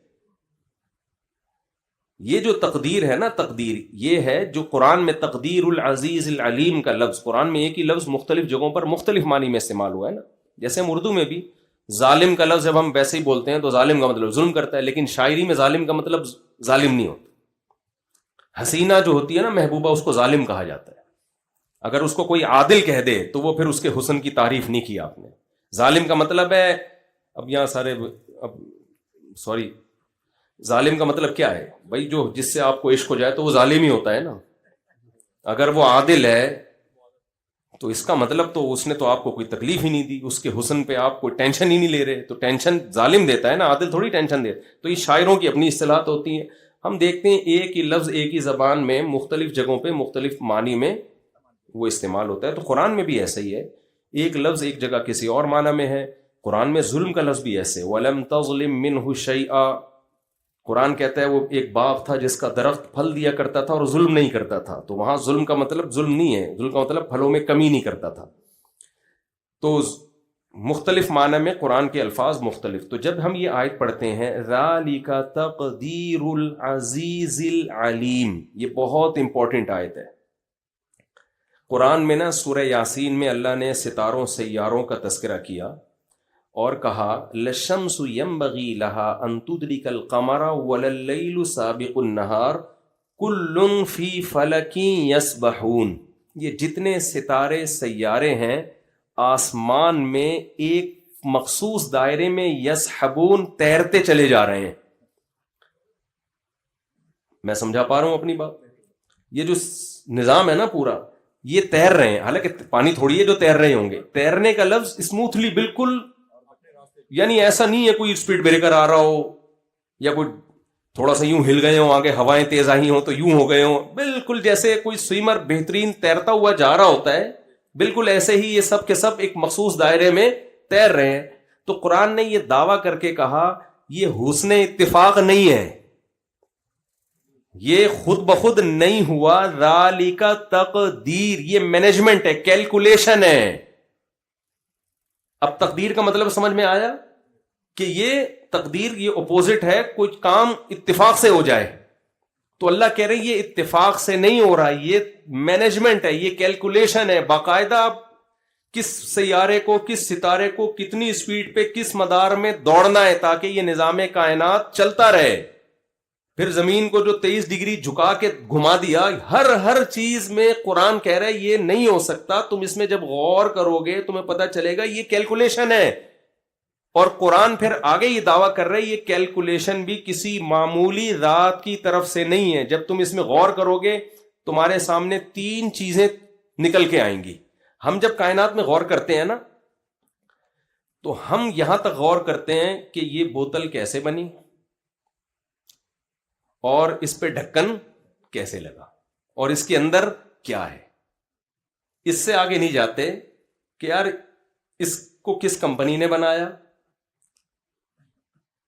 یہ جو تقدیر ہے نا, تقدیر یہ ہے جو قرآن میں تقدیر العزیز العلیم کا لفظ, قرآن میں ایک ہی لفظ مختلف جگہوں پر مختلف معنی میں استعمال ہوا ہے نا. جیسے ہم اردو میں بھی ظالم کا لفظ جب ہم ویسے ہی بولتے ہیں تو ظالم کا مطلب ظلم کرتا ہے, لیکن شاعری میں ظالم کا مطلب ظالم نہیں ہوتا. حسینہ جو ہوتی ہے نا محبوبہ, اس کو ظالم کہا جاتا ہے. اگر اس کو کوئی عادل کہہ دے تو وہ پھر اس کے حسن کی تعریف نہیں کی آپ نے. ظالم کا مطلب ہے, اب یہاں سارے ظالم کا مطلب کیا ہے بھائی؟ جو جس سے آپ کو عشق ہو جائے تو وہ ظالم ہی ہوتا ہے نا. اگر وہ عادل ہے تو اس کا مطلب تو اس نے تو آپ کو کوئی تکلیف ہی نہیں دی, اس کے حسن پہ آپ کوئی ٹینشن ہی نہیں لے رہے. تو ٹینشن ظالم دیتا ہے نا, عادل تھوڑی ٹینشن دے. تو یہ شاعروں کی اپنی اصطلاحات ہوتی ہیں. ہم دیکھتے ہیں ایک ہی لفظ ایک ہی زبان میں مختلف جگہوں پہ مختلف معنی میں وہ استعمال ہوتا ہے. تو قرآن میں بھی ایسا ہی ہے, ایک لفظ ایک جگہ کسی اور معنی میں ہے. قرآن میں ظلم کا لفظ بھی ایسے, وَلَمْ تَظْلِمْ مِنْهُ شَيْئًا. قرآن کہتا ہے وہ ایک باغ تھا جس کا درخت پھل دیا کرتا تھا اور ظلم نہیں کرتا تھا. تو وہاں ظلم کا مطلب ظلم نہیں ہے, ظلم کا مطلب پھلوں میں کمی نہیں کرتا تھا. تو مختلف معنی میں قرآن کے الفاظ مختلف. تو جب ہم یہ آیت پڑھتے ہیں ذالک تقدیر العزیز العلیم, یہ بہت امپورٹنٹ آیت ہے. قرآن میں نا سورہ یاسین میں اللہ نے ستاروں سیاروں کا تذکرہ کیا اور کہا للشمس ينبغي لها ان تدرك القمر ولا الليل سابق النهار كل في فلك يسبحون. یہ جتنے ستارے سیارے ہیں آسمان میں ایک مخصوص دائرے میں یسحبون, تیرتے چلے جا رہے ہیں. میں سمجھا پا رہا ہوں اپنی بات؟ یہ جو نظام ہے نا پورا, یہ تیر رہے ہیں. حالانکہ پانی تھوڑی ہے جو تیر رہے ہوں گے. تیرنے کا لفظ اسموتھلی بالکل, یعنی ایسا نہیں ہے کوئی اسپیڈ بریکر آ رہا ہو یا کوئی تھوڑا سا یوں ہل گئے ہوں, آگے ہوائیں تیز آئی ہوں تو یوں ہو گئے ہوں. بالکل جیسے کوئی سوئمر بہترین تیرتا ہوا جا رہا ہوتا ہے, بالکل ایسے ہی یہ سب کے سب ایک مخصوص دائرے میں تیر رہے ہیں. تو قرآن نے یہ دعویٰ کر کے کہا یہ حسن اتفاق نہیں ہے, یہ خود بخود نہیں ہوا. ذالک تقدیر, یہ مینجمنٹ ہے, کیلکولیشن ہے. اب تقدیر کا مطلب سمجھ میں آیا کہ یہ تقدیر یہ اپوزٹ ہے, کوئی کام اتفاق سے ہو جائے. تو اللہ کہہ رہے یہ اتفاق سے نہیں ہو رہا, یہ مینجمنٹ ہے, یہ کیلکولیشن ہے. باقاعدہ کس سیارے کو, کس ستارے کو کتنی اسپیڈ پہ کس مدار میں دوڑنا ہے تاکہ یہ نظام کائنات چلتا رہے. پھر زمین کو جو 23 ڈگری جھکا کے گھما دیا، ہر چیز میں قرآن کہہ رہا ہے یہ نہیں ہو سکتا. تم اس میں جب غور کرو گے تمہیں پتہ چلے گا یہ کیلکولیشن ہے. اور قرآن پھر آگے یہ دعویٰ کر رہے یہ کیلکولیشن بھی کسی معمولی ذات کی طرف سے نہیں ہے. جب تم اس میں غور کرو گے تمہارے سامنے 3 چیزیں نکل کے آئیں گی. ہم جب کائنات میں غور کرتے ہیں نا تو ہم یہاں تک غور کرتے ہیں کہ یہ بوتل کیسے بنی اور اس پہ ڈھکن کیسے لگا اور اس کے اندر کیا ہے. اس سے آگے نہیں جاتے کہ یار اس کو کس کمپنی نے بنایا.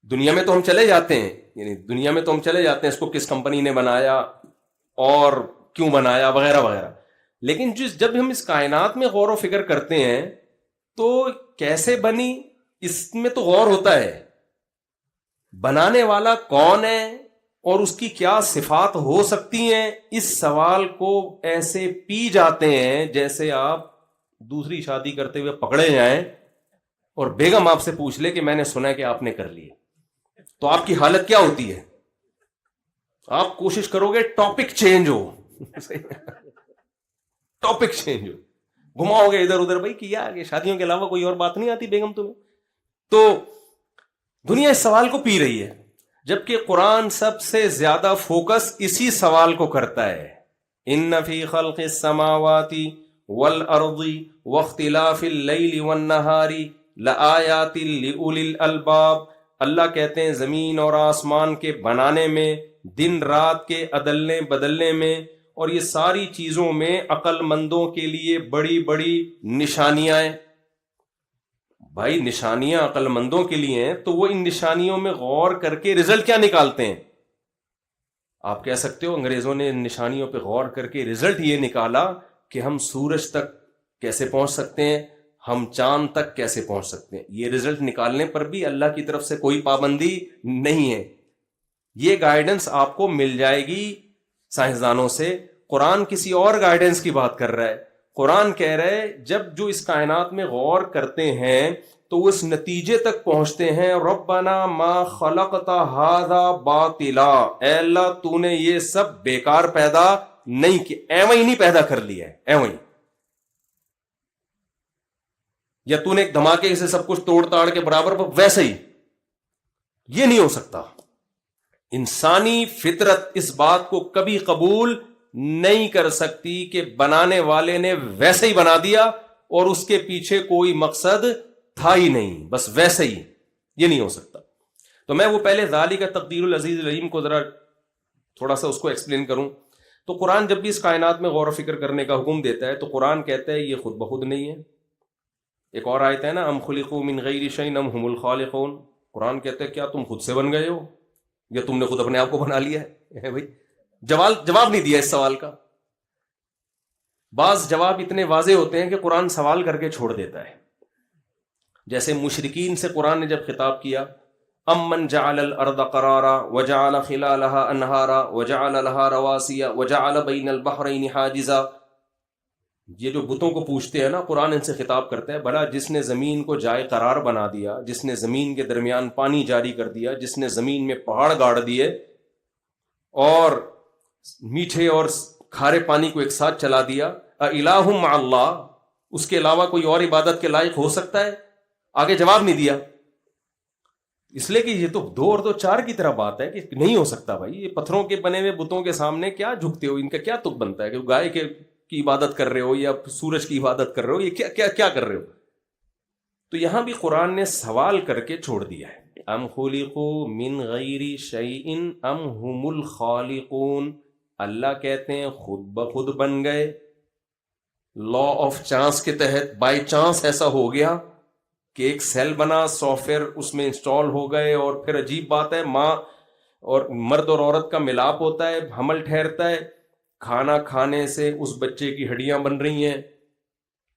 دنیا میں تو ہم چلے جاتے ہیں، یعنی دنیا میں تو ہم چلے جاتے ہیں اس کو کس کمپنی نے بنایا اور کیوں بنایا وغیرہ وغیرہ. لیکن جب ہم اس کائنات میں غور و فکر کرتے ہیں تو کیسے بنی اس میں تو غور ہوتا ہے. بنانے والا کون ہے اور اس کی کیا صفات ہو سکتی ہیں، اس سوال کو ایسے پی جاتے ہیں جیسے آپ دوسری شادی کرتے ہوئے پکڑے جائیں اور بیگم آپ سے پوچھ لے کہ میں نے سنا ہے کہ آپ نے کر لی، تو آپ کی حالت کیا ہوتی ہے؟ آپ کوشش کرو گے ٹاپک چینج ہو ٹاپک چینج ہو، گھماؤ گے ادھر ادھر. بھائی کیا کہ شادیوں کے علاوہ کوئی اور بات نہیں آتی بیگم تمہیں؟ تو دنیا اس سوال کو پی رہی ہے، جبکہ قرآن سب سے زیادہ فوکس اسی سوال کو کرتا ہے. ان فی خلق السماوات والارض واختلاف اللیل والنہار لآیات لأولی الالباب. اللہ کہتے ہیں زمین اور آسمان کے بنانے میں، دن رات کے عدلنے بدلنے میں، اور یہ ساری چیزوں میں عقل مندوں کے لیے بڑی بڑی نشانیاں ہیں. بھائی نشانیاں عقل مندوں کے لیے ہیں تو وہ ان نشانیوں میں غور کر کے رزلٹ کیا نکالتے ہیں؟ آپ کہہ سکتے ہو انگریزوں نے ان نشانیوں پہ غور کر کے رزلٹ یہ نکالا کہ ہم سورج تک کیسے پہنچ سکتے ہیں، ہم چاند تک کیسے پہنچ سکتے ہیں. یہ رزلٹ نکالنے پر بھی اللہ کی طرف سے کوئی پابندی نہیں ہے. یہ گائیڈنس آپ کو مل جائے گی سائنسدانوں سے. قرآن کسی اور گائیڈنس کی بات کر رہا ہے. قرآن کہہ رہے جب جو اس کائنات میں غور کرتے ہیں تو وہ اس نتیجے تک پہنچتے ہیں ربنا ما خلقت ھذا باطلا، اے اللہ تو نے یہ سب بیکار پیدا نہیں کیا، ایویں ہی نہیں پیدا کر لیا ہے ایویں، یا تو نے ایک دھماکے سے سب کچھ توڑ تاڑ کے برابر ویسے ہی. یہ نہیں ہو سکتا. انسانی فطرت اس بات کو کبھی قبول نہیں کر سکتی کہ بنانے والے نے ویسے ہی بنا دیا اور اس کے پیچھے کوئی مقصد تھا ہی نہیں، بس ویسے ہی. یہ نہیں ہو سکتا. تو میں وہ پہلے ذالک تقدیر العزیز العلیم کو ذرا تھوڑا سا اس کو ایکسپلین کروں. تو قرآن جب بھی اس کائنات میں غور و فکر کرنے کا حکم دیتا ہے تو قرآن کہتا ہے یہ خود بخود نہیں ہے. ایک اور آیت ہے نا ام خلقوا من غیر شیء ام هم الخالقون. قرآن کہتا ہے کیا تم خود سے بن گئے ہو یا تم نے خود اپنے آپ کو بنا لیا ہے؟ بھائی جواب نہیں دیا اس سوال کا. بعض جواب اتنے واضح ہوتے ہیں کہ قرآن سوال کر کے چھوڑ دیتا ہے. جیسے مشرکین سے قرآن نے جب خطاب کیا امن جعل الارض قرارا وجعل خلالها انہارا وجعل لها رواسي وجعل بین البحرین حاجزا. یہ جو بتوں کو پوچھتے ہیں نا قرآن ان سے خطاب کرتا ہے بھلا جس نے زمین کو جائے قرار بنا دیا، جس نے زمین کے درمیان پانی جاری کر دیا، جس نے زمین میں پہاڑ گاڑ دیے اور میٹھے اور کھارے پانی کو ایک ساتھ چلا دیا، الہ مع اللہ، اس کے علاوہ کوئی اور عبادت کے لائق ہو سکتا ہے؟ آگے جواب نہیں دیا، اس لیے کہ یہ تو 2 اور 2 4 کی طرح بات ہے کہ نہیں ہو سکتا. بھائی یہ پتھروں کے بنے ہوئے بتوں کے سامنے کیا جھکتے ہو؟ ان کا کیا تک بنتا ہے کہ گائے کی عبادت کر رہے ہو یا سورج کی عبادت کر رہے ہو؟ یہ کیا کر رہے ہو؟ تو یہاں بھی قرآن نے سوال کر کے چھوڑ دیا ہے. ام خلقوا من غیر شیء ام هم الخالقون. اللہ کہتے ہیں خود بخود بن گئے، لا آف چانس کے تحت، بائی چانس ایسا ہو گیا کہ ایک سیل بنا، سافٹ ویئر اس میں انسٹال ہو گئے، اور پھر عجیب بات ہے ماں اور مرد اور عورت کا ملاپ ہوتا ہے، حمل ٹھہرتا ہے، کھانا کھانے سے اس بچے کی ہڈیاں بن رہی ہیں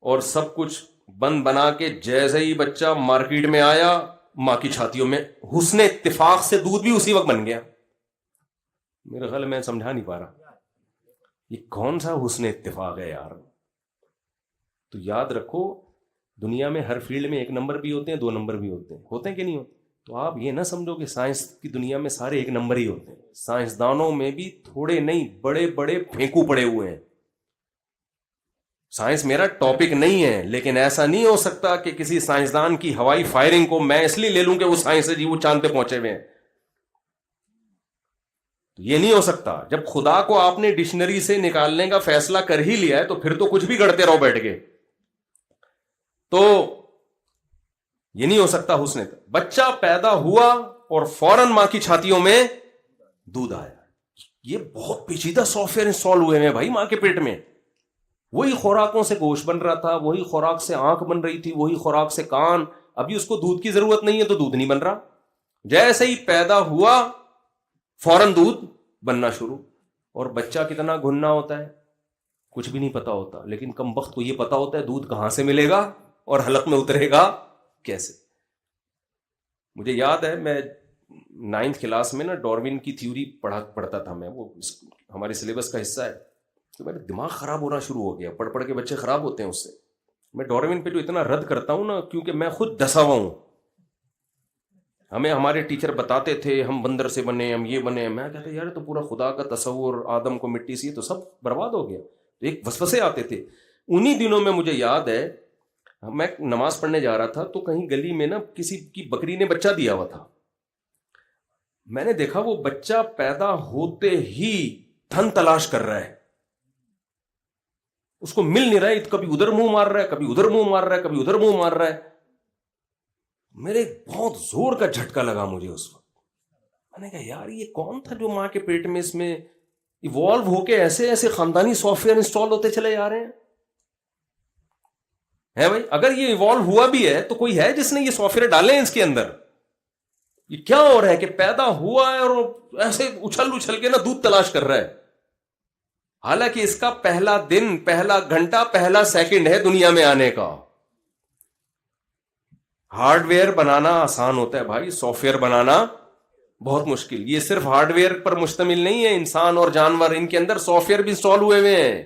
اور سب کچھ بنا کے جیسے ہی بچہ مارکیٹ میں آیا ماں کی چھاتیوں میں حسن اتفاق سے دودھ بھی اسی وقت بن گیا. میرے خیال میں سمجھا نہیں پا رہا یہ کون سا حسن اتفاق ہے یار. تو یاد رکھو دنیا میں ہر فیلڈ میں 1 نمبر بھی ہوتے ہیں، 2 نمبر بھی ہوتے ہیں کہ نہیں ہوتے؟ تو آپ یہ نہ سمجھو کہ سائنس کی دنیا میں سارے ایک نمبر ہی ہوتے ہیں. سائنسدانوں میں بھی تھوڑے نہیں بڑے بڑے پھینکو پڑے ہوئے ہیں. سائنس میرا ٹاپک نہیں ہے، لیکن ایسا نہیں ہو سکتا کہ کسی سائنسدان کی ہوائی فائرنگ کو میں اس لیے لے لوں کہ وہ سائنس ہے جی، وہ چاند پہ پہنچے ہوئے ہیں. یہ نہیں ہو سکتا. جب خدا کو آپ نے ڈکشنری سے نکالنے کا فیصلہ کر ہی لیا ہے تو پھر تو کچھ بھی گڑتے رہو بیٹھ کے. تو یہ نہیں ہو سکتا. حسن بچہ پیدا ہوا اور فوراً ماں کی چھاتیوں میں دودھ آیا. یہ بہت پیچیدہ سافٹ ویئر انسٹال ہوئے ہیں بھائی ماں کے پیٹ میں. وہی خوراکوں سے گوشت بن رہا تھا، وہی خوراک سے آنکھ بن رہی تھی، وہی خوراک سے کان. ابھی اس کو دودھ کی ضرورت نہیں ہے تو دودھ نہیں بن رہا. جیسے ہی پیدا ہوا فوراً دودھ بننا شروع. اور بچہ کتنا گھننا ہوتا ہے کچھ بھی نہیں پتا ہوتا، لیکن کم وقت کو یہ پتا ہوتا ہے دودھ کہاں سے ملے گا اور حلق میں اترے گا کیسے. مجھے یاد ہے میں 9th کلاس میں نا ڈاروین کی تھیوری پڑھتا تھا میں، وہ ہمارے سلیبس کا حصہ ہے. تو میرا دماغ خراب ہونا شروع ہو گیا، پڑھ کے بچے خراب ہوتے ہیں اس سے. میں ڈاروین پہ جو اتنا رد کرتا ہوں نا، کیونکہ میں خود دسا ہوا ہوں. ہمیں ہمارے ٹیچر بتاتے تھے ہم بندر سے بنے، ہم یہ بنے. میں کہتا یار تو پورا خدا کا تصور، آدم کو مٹی سے، تو سب برباد ہو گیا. تو ایک وسوسے آتے تھے. انہی دنوں میں مجھے یاد ہے میں نماز پڑھنے جا رہا تھا تو کہیں گلی میں نا کسی کی بکری نے بچہ دیا ہوا تھا. میں نے دیکھا وہ بچہ پیدا ہوتے ہی دھن تلاش کر رہا ہے، اس کو مل نہیں رہا ہے. کبھی ادھر منہ مار رہا ہے، کبھی ادھر منہ مار رہا ہے، کبھی ادھر منہ مار رہا ہے. میرے بہت زور کا جھٹکا لگا مجھے اس وقت. میں نے کہا یار یہ کون تھا جو ماں کے پیٹ میں اس میں ایوالو ہو کے ایسے ایسے خاندانی سافٹ ویئر انسٹال ہوتے چلے جا رہے ہیں. ہے بھائی، اگر یہ ایوالو ہوا بھی ہے تو کوئی ہے جس نے یہ سافٹ ویئر ڈالے ہیں اس کے اندر. یہ کیا ہو رہا ہے کہ پیدا ہوا ہے اور ایسے اچھل اچھل کے نا دودھ تلاش کر رہا ہے، حالانکہ اس کا پہلا دن، پہلا گھنٹہ، پہلا سیکنڈ ہے دنیا میں آنے کا. ہارڈ ویئر بنانا آسان ہوتا ہے بھائی، سافٹ ویئر بنانا بہت مشکل. یہ صرف ہارڈ ویئر پر مشتمل نہیں ہے، انسان اور جانور ان کے اندر سافٹ ویئر بھی انسٹال ہوئے ہوئے ہیں.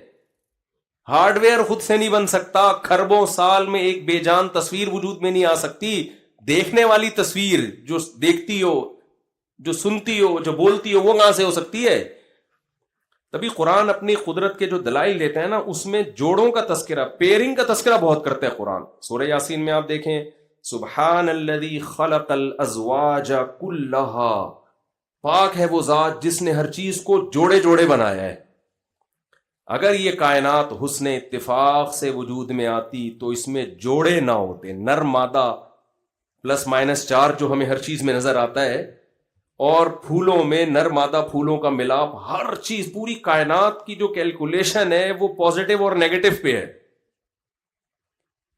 ہارڈ ویئر خود سے نہیں بن سکتا. کھربوں سال میں ایک بے جان تصویر وجود میں نہیں آ سکتی. دیکھنے والی تصویر جو دیکھتی ہو، جو سنتی ہو، جو بولتی ہو، وہ کہاں سے ہو سکتی ہے؟ تبھی قرآن اپنی قدرت کے جو دلائل دیتے ہیں نا اس میں جوڑوں کا تذکرہ، پیئرنگ کا تذکرہ بہت کرتا ہے قرآن. سورہ یاسین میں آپ دیکھیں سبحان الذی خلق الازواج کلھا، پاک ہے وہ ذات جس نے ہر چیز کو جوڑے جوڑے بنایا ہے. اگر یہ کائنات حسن اتفاق سے وجود میں آتی تو اس میں جوڑے نہ ہوتے. نر مادہ پلس مائنس 4 جو ہمیں ہر چیز میں نظر آتا ہے، اور پھولوں میں نر مادہ پھولوں کا ملاپ، ہر چیز پوری کائنات کی جو کیلکولیشن ہے وہ پازیٹیو اور نیگیٹو پہ ہے.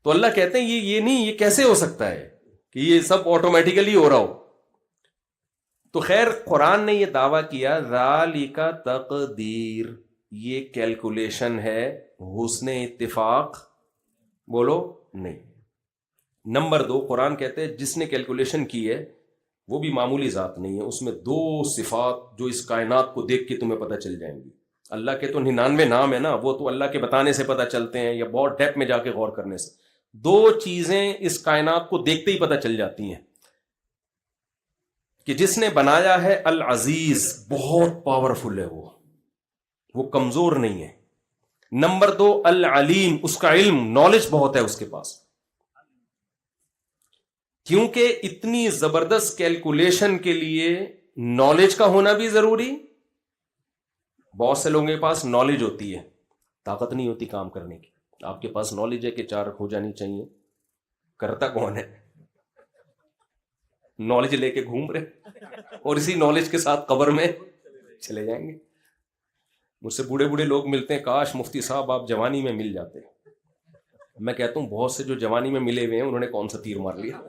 تو اللہ کہتے ہیں یہ نہیں، یہ کیسے ہو سکتا ہے کہ یہ سب آٹومیٹیکلی ہو رہا ہو. تو خیر قرآن نے یہ دعویٰ کیا ذالک تقدیر، یہ کیلکولیشن ہے، حسن اتفاق بولو نہیں. نمبر 2 قرآن کہتے ہیں جس نے کیلکولیشن کی ہے وہ بھی معمولی ذات نہیں ہے. اس میں 2 صفات جو اس کائنات کو دیکھ کے تمہیں پتہ چل جائیں گی. اللہ کے تو 99 نام ہے نا، وہ تو اللہ کے بتانے سے پتہ چلتے ہیں یا بہت ڈیپ میں جا کے غور کرنے سے. 2 چیزیں اس کائنات کو دیکھتے ہی پتہ چل جاتی ہیں کہ جس نے بنایا ہے العزیز، بہت پاورفل ہے، وہ کمزور نہیں ہے. نمبر 2 العلیم، اس کا علم، نالج بہت ہے اس کے پاس. کیونکہ اتنی زبردست کیلکولیشن کے لیے نالج کا ہونا بھی ضروری. بہت سے لوگوں کے پاس نالج ہوتی ہے، طاقت نہیں ہوتی کام کرنے کی. آپ کے پاس نالج ہے کہ 4 ہو جانی چاہیے، کرتا کون ہے؟ نالج لے کے گھوم رہے اور اسی نالج کے ساتھ قبر میں چلے جائیں گے. مجھ سے بوڑھے بوڑھے لوگ ملتے ہیں، کاش مفتی صاحب آپ جوانی میں مل جاتے. میں کہتا ہوں بہت سے جو جوانی میں ملے ہوئے ہیں انہوں نے کون سا تیر مار لیا.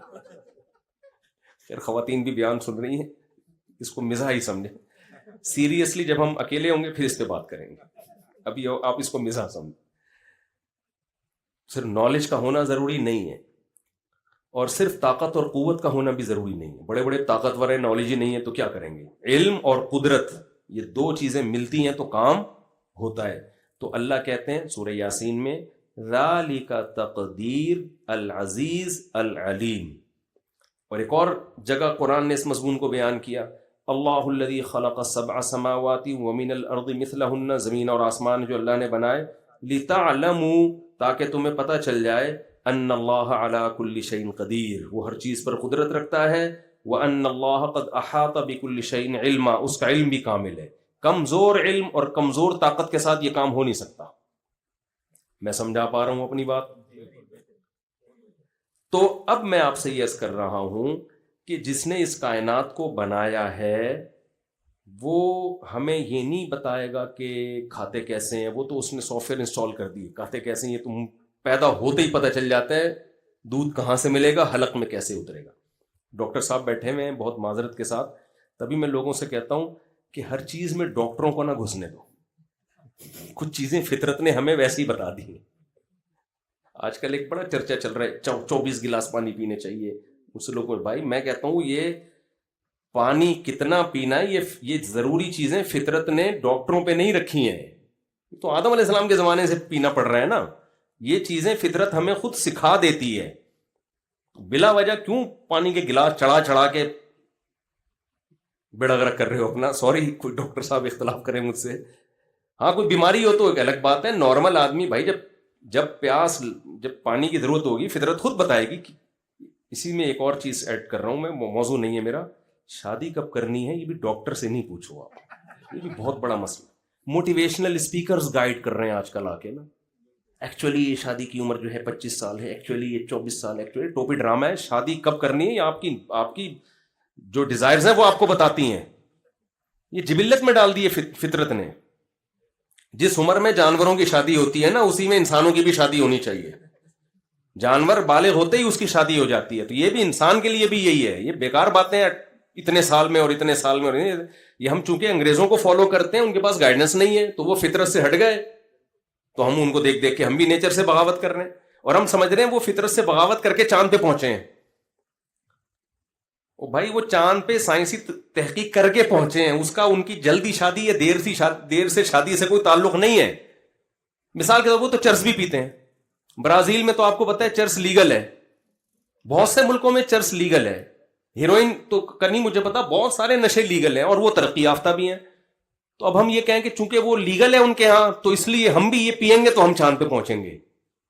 پھر خواتین بھی بیان سن رہی ہیں، اس کو مزاح ہی سمجھیں. سیریسلی جب ہم اکیلے ہوں گے پھر اس پہ بات کریں گے، ابھی آپ اس کو مزاح سمجھیں. صرف نالج کا ہونا ضروری نہیں ہے، اور صرف طاقت اور قوت کا ہونا بھی ضروری نہیں ہے. بڑے بڑے طاقتور ہیں، نالج ہی نہیں ہے تو کیا کریں گے؟ علم اور قدرت، یہ 2 چیزیں ملتی ہیں تو کام ہوتا ہے. تو اللہ کہتے ہیں سورہ یاسین میں ذالک تقدیر العزیز العلیم. اور ایک اور جگہ قرآن نے اس مضمون کو بیان کیا، اللہ الذی خلق سبع سماوات ومن الارض مثلہن، زمین اور آسمان جو اللہ نے بنائے، لتعلموا، تاکہ تمہیں پتہ چل جائے، ان اللہ علی کل شیء قدیر، وہ ہر چیز پر قدرت رکھتا ہے، وان اللہ قد احاط بکل شیء علما، اس کا علم بھی کامل ہے۔ کمزور علم اور کمزور طاقت کے ساتھ یہ کام ہو نہیں سکتا۔ میں سمجھا پا رہا ہوں اپنی بات؟ تو اب میں آپ سے یہ عرض کر رہا ہوں کہ جس نے اس کائنات کو بنایا ہے وہ ہمیں یہ نہیں بتائے گا کہ کھاتے کیسے ہیں، وہ تو اس نے سافٹ ویئر انسٹال کر دی، کھاتے کیسے ہیں یہ تم پیدا ہوتے ہی پتہ چل جاتا ہے، دودھ کہاں سے ملے گا، حلق میں کیسے اترے گا۔ ڈاکٹر صاحب بیٹھے ہوئے ہیں بہت معذرت کے ساتھ، تبھی میں لوگوں سے کہتا ہوں کہ ہر چیز میں ڈاکٹروں کو نہ گھسنے دو، کچھ چیزیں فطرت نے ہمیں ویسے ہی بتا دی ہیں۔ آج کل ایک بڑا چرچا چل رہا ہے 24 گلاس پانی پینے چاہیے، اس لوگوں بھائی میں کہتا ہوں یہ پانی کتنا پینا ہے یہ ضروری چیزیں فطرت نے ڈاکٹروں پہ نہیں رکھی ہیں، تو آدم علیہ السلام کے زمانے سے پینا پڑ رہا ہے نا، یہ چیزیں فطرت ہمیں خود سکھا دیتی ہے۔ بلا وجہ کیوں پانی کے گلاس چڑھا کے بیڑا غرق کر رہے ہو اپنا؟ سوری کوئی ڈاکٹر صاحب اختلاف کریں مجھ سے، ہاں کوئی بیماری ہو تو ایک الگ بات ہے، نارمل آدمی بھائی جب پانی کی ضرورت ہوگی فطرت خود بتائے گی۔ اسی میں ایک اور چیز ایڈ کر رہا ہوں میں، موضوع نہیں ہے میرا، شادی کب کرنی ہے یہ بھی ڈاکٹر سے نہیں پوچھو آپ، یہ بھی بہت بڑا مسئلہ۔ موٹیویشنل اسپیکرز گائیڈ کر رہے ہیں آج کل آ کے نا، ایکچولی یہ شادی کی عمر جو ہے 25 سال ہے، ایکچولی یہ 24 سال، ایکچولی ٹوپی ڈرامہ ہے، شادی کب کرنی ہے یہ آپ کی جو ڈیزائرز ہیں وہ آپ کو بتاتی ہیں، یہ جبلت میں ڈال دی ہے فطرت نے۔ جس عمر میں جانوروں کی شادی ہوتی ہے نا اسی میں انسانوں کی بھی شادی ہونی چاہیے، جانور بالغ ہوتے ہی اس کی شادی ہو جاتی ہے، تو یہ بھی انسان کے لیے بھی یہی ہے۔ یہ بیکار باتیں اتنے سال میں اور اتنے سال میں، اور یہ ہم چونکہ انگریزوں کو فالو کرتے ہیں، ان کے پاس گائیڈنس نہیں ہے تو وہ فطرت سے ہٹ گئے، تو ہم ان کو دیکھ کے ہم بھی نیچر سے بغاوت کر رہے ہیں، اور ہم سمجھ رہے ہیں وہ فطرت سے بغاوت کر کے چاند پہ پہنچے ہیں۔ او بھائی وہ چاند پہ سائنسی تحقیق کر کے پہنچے ہیں، اس کا ان کی جلدی شادی یا دیر سے شادی سے کوئی تعلق نہیں ہے۔ مثال کے طور پر وہ تو چرس بھی پیتے ہیں، برازیل میں تو آپ کو پتا ہے چرس لیگل ہے، بہت سے ملکوں میں چرس لیگل ہے، ہیروئن تو کرنی مجھے پتا، بہت سارے نشے لیگل ہیں اور وہ ترقی یافتہ بھی ہیں۔ تو اب ہم یہ کہیں کہ چونکہ وہ لیگل ہے ان کے ہاں تو اس لیے ہم بھی یہ پئیں گے تو ہم چاند پہ پہنچیں گے،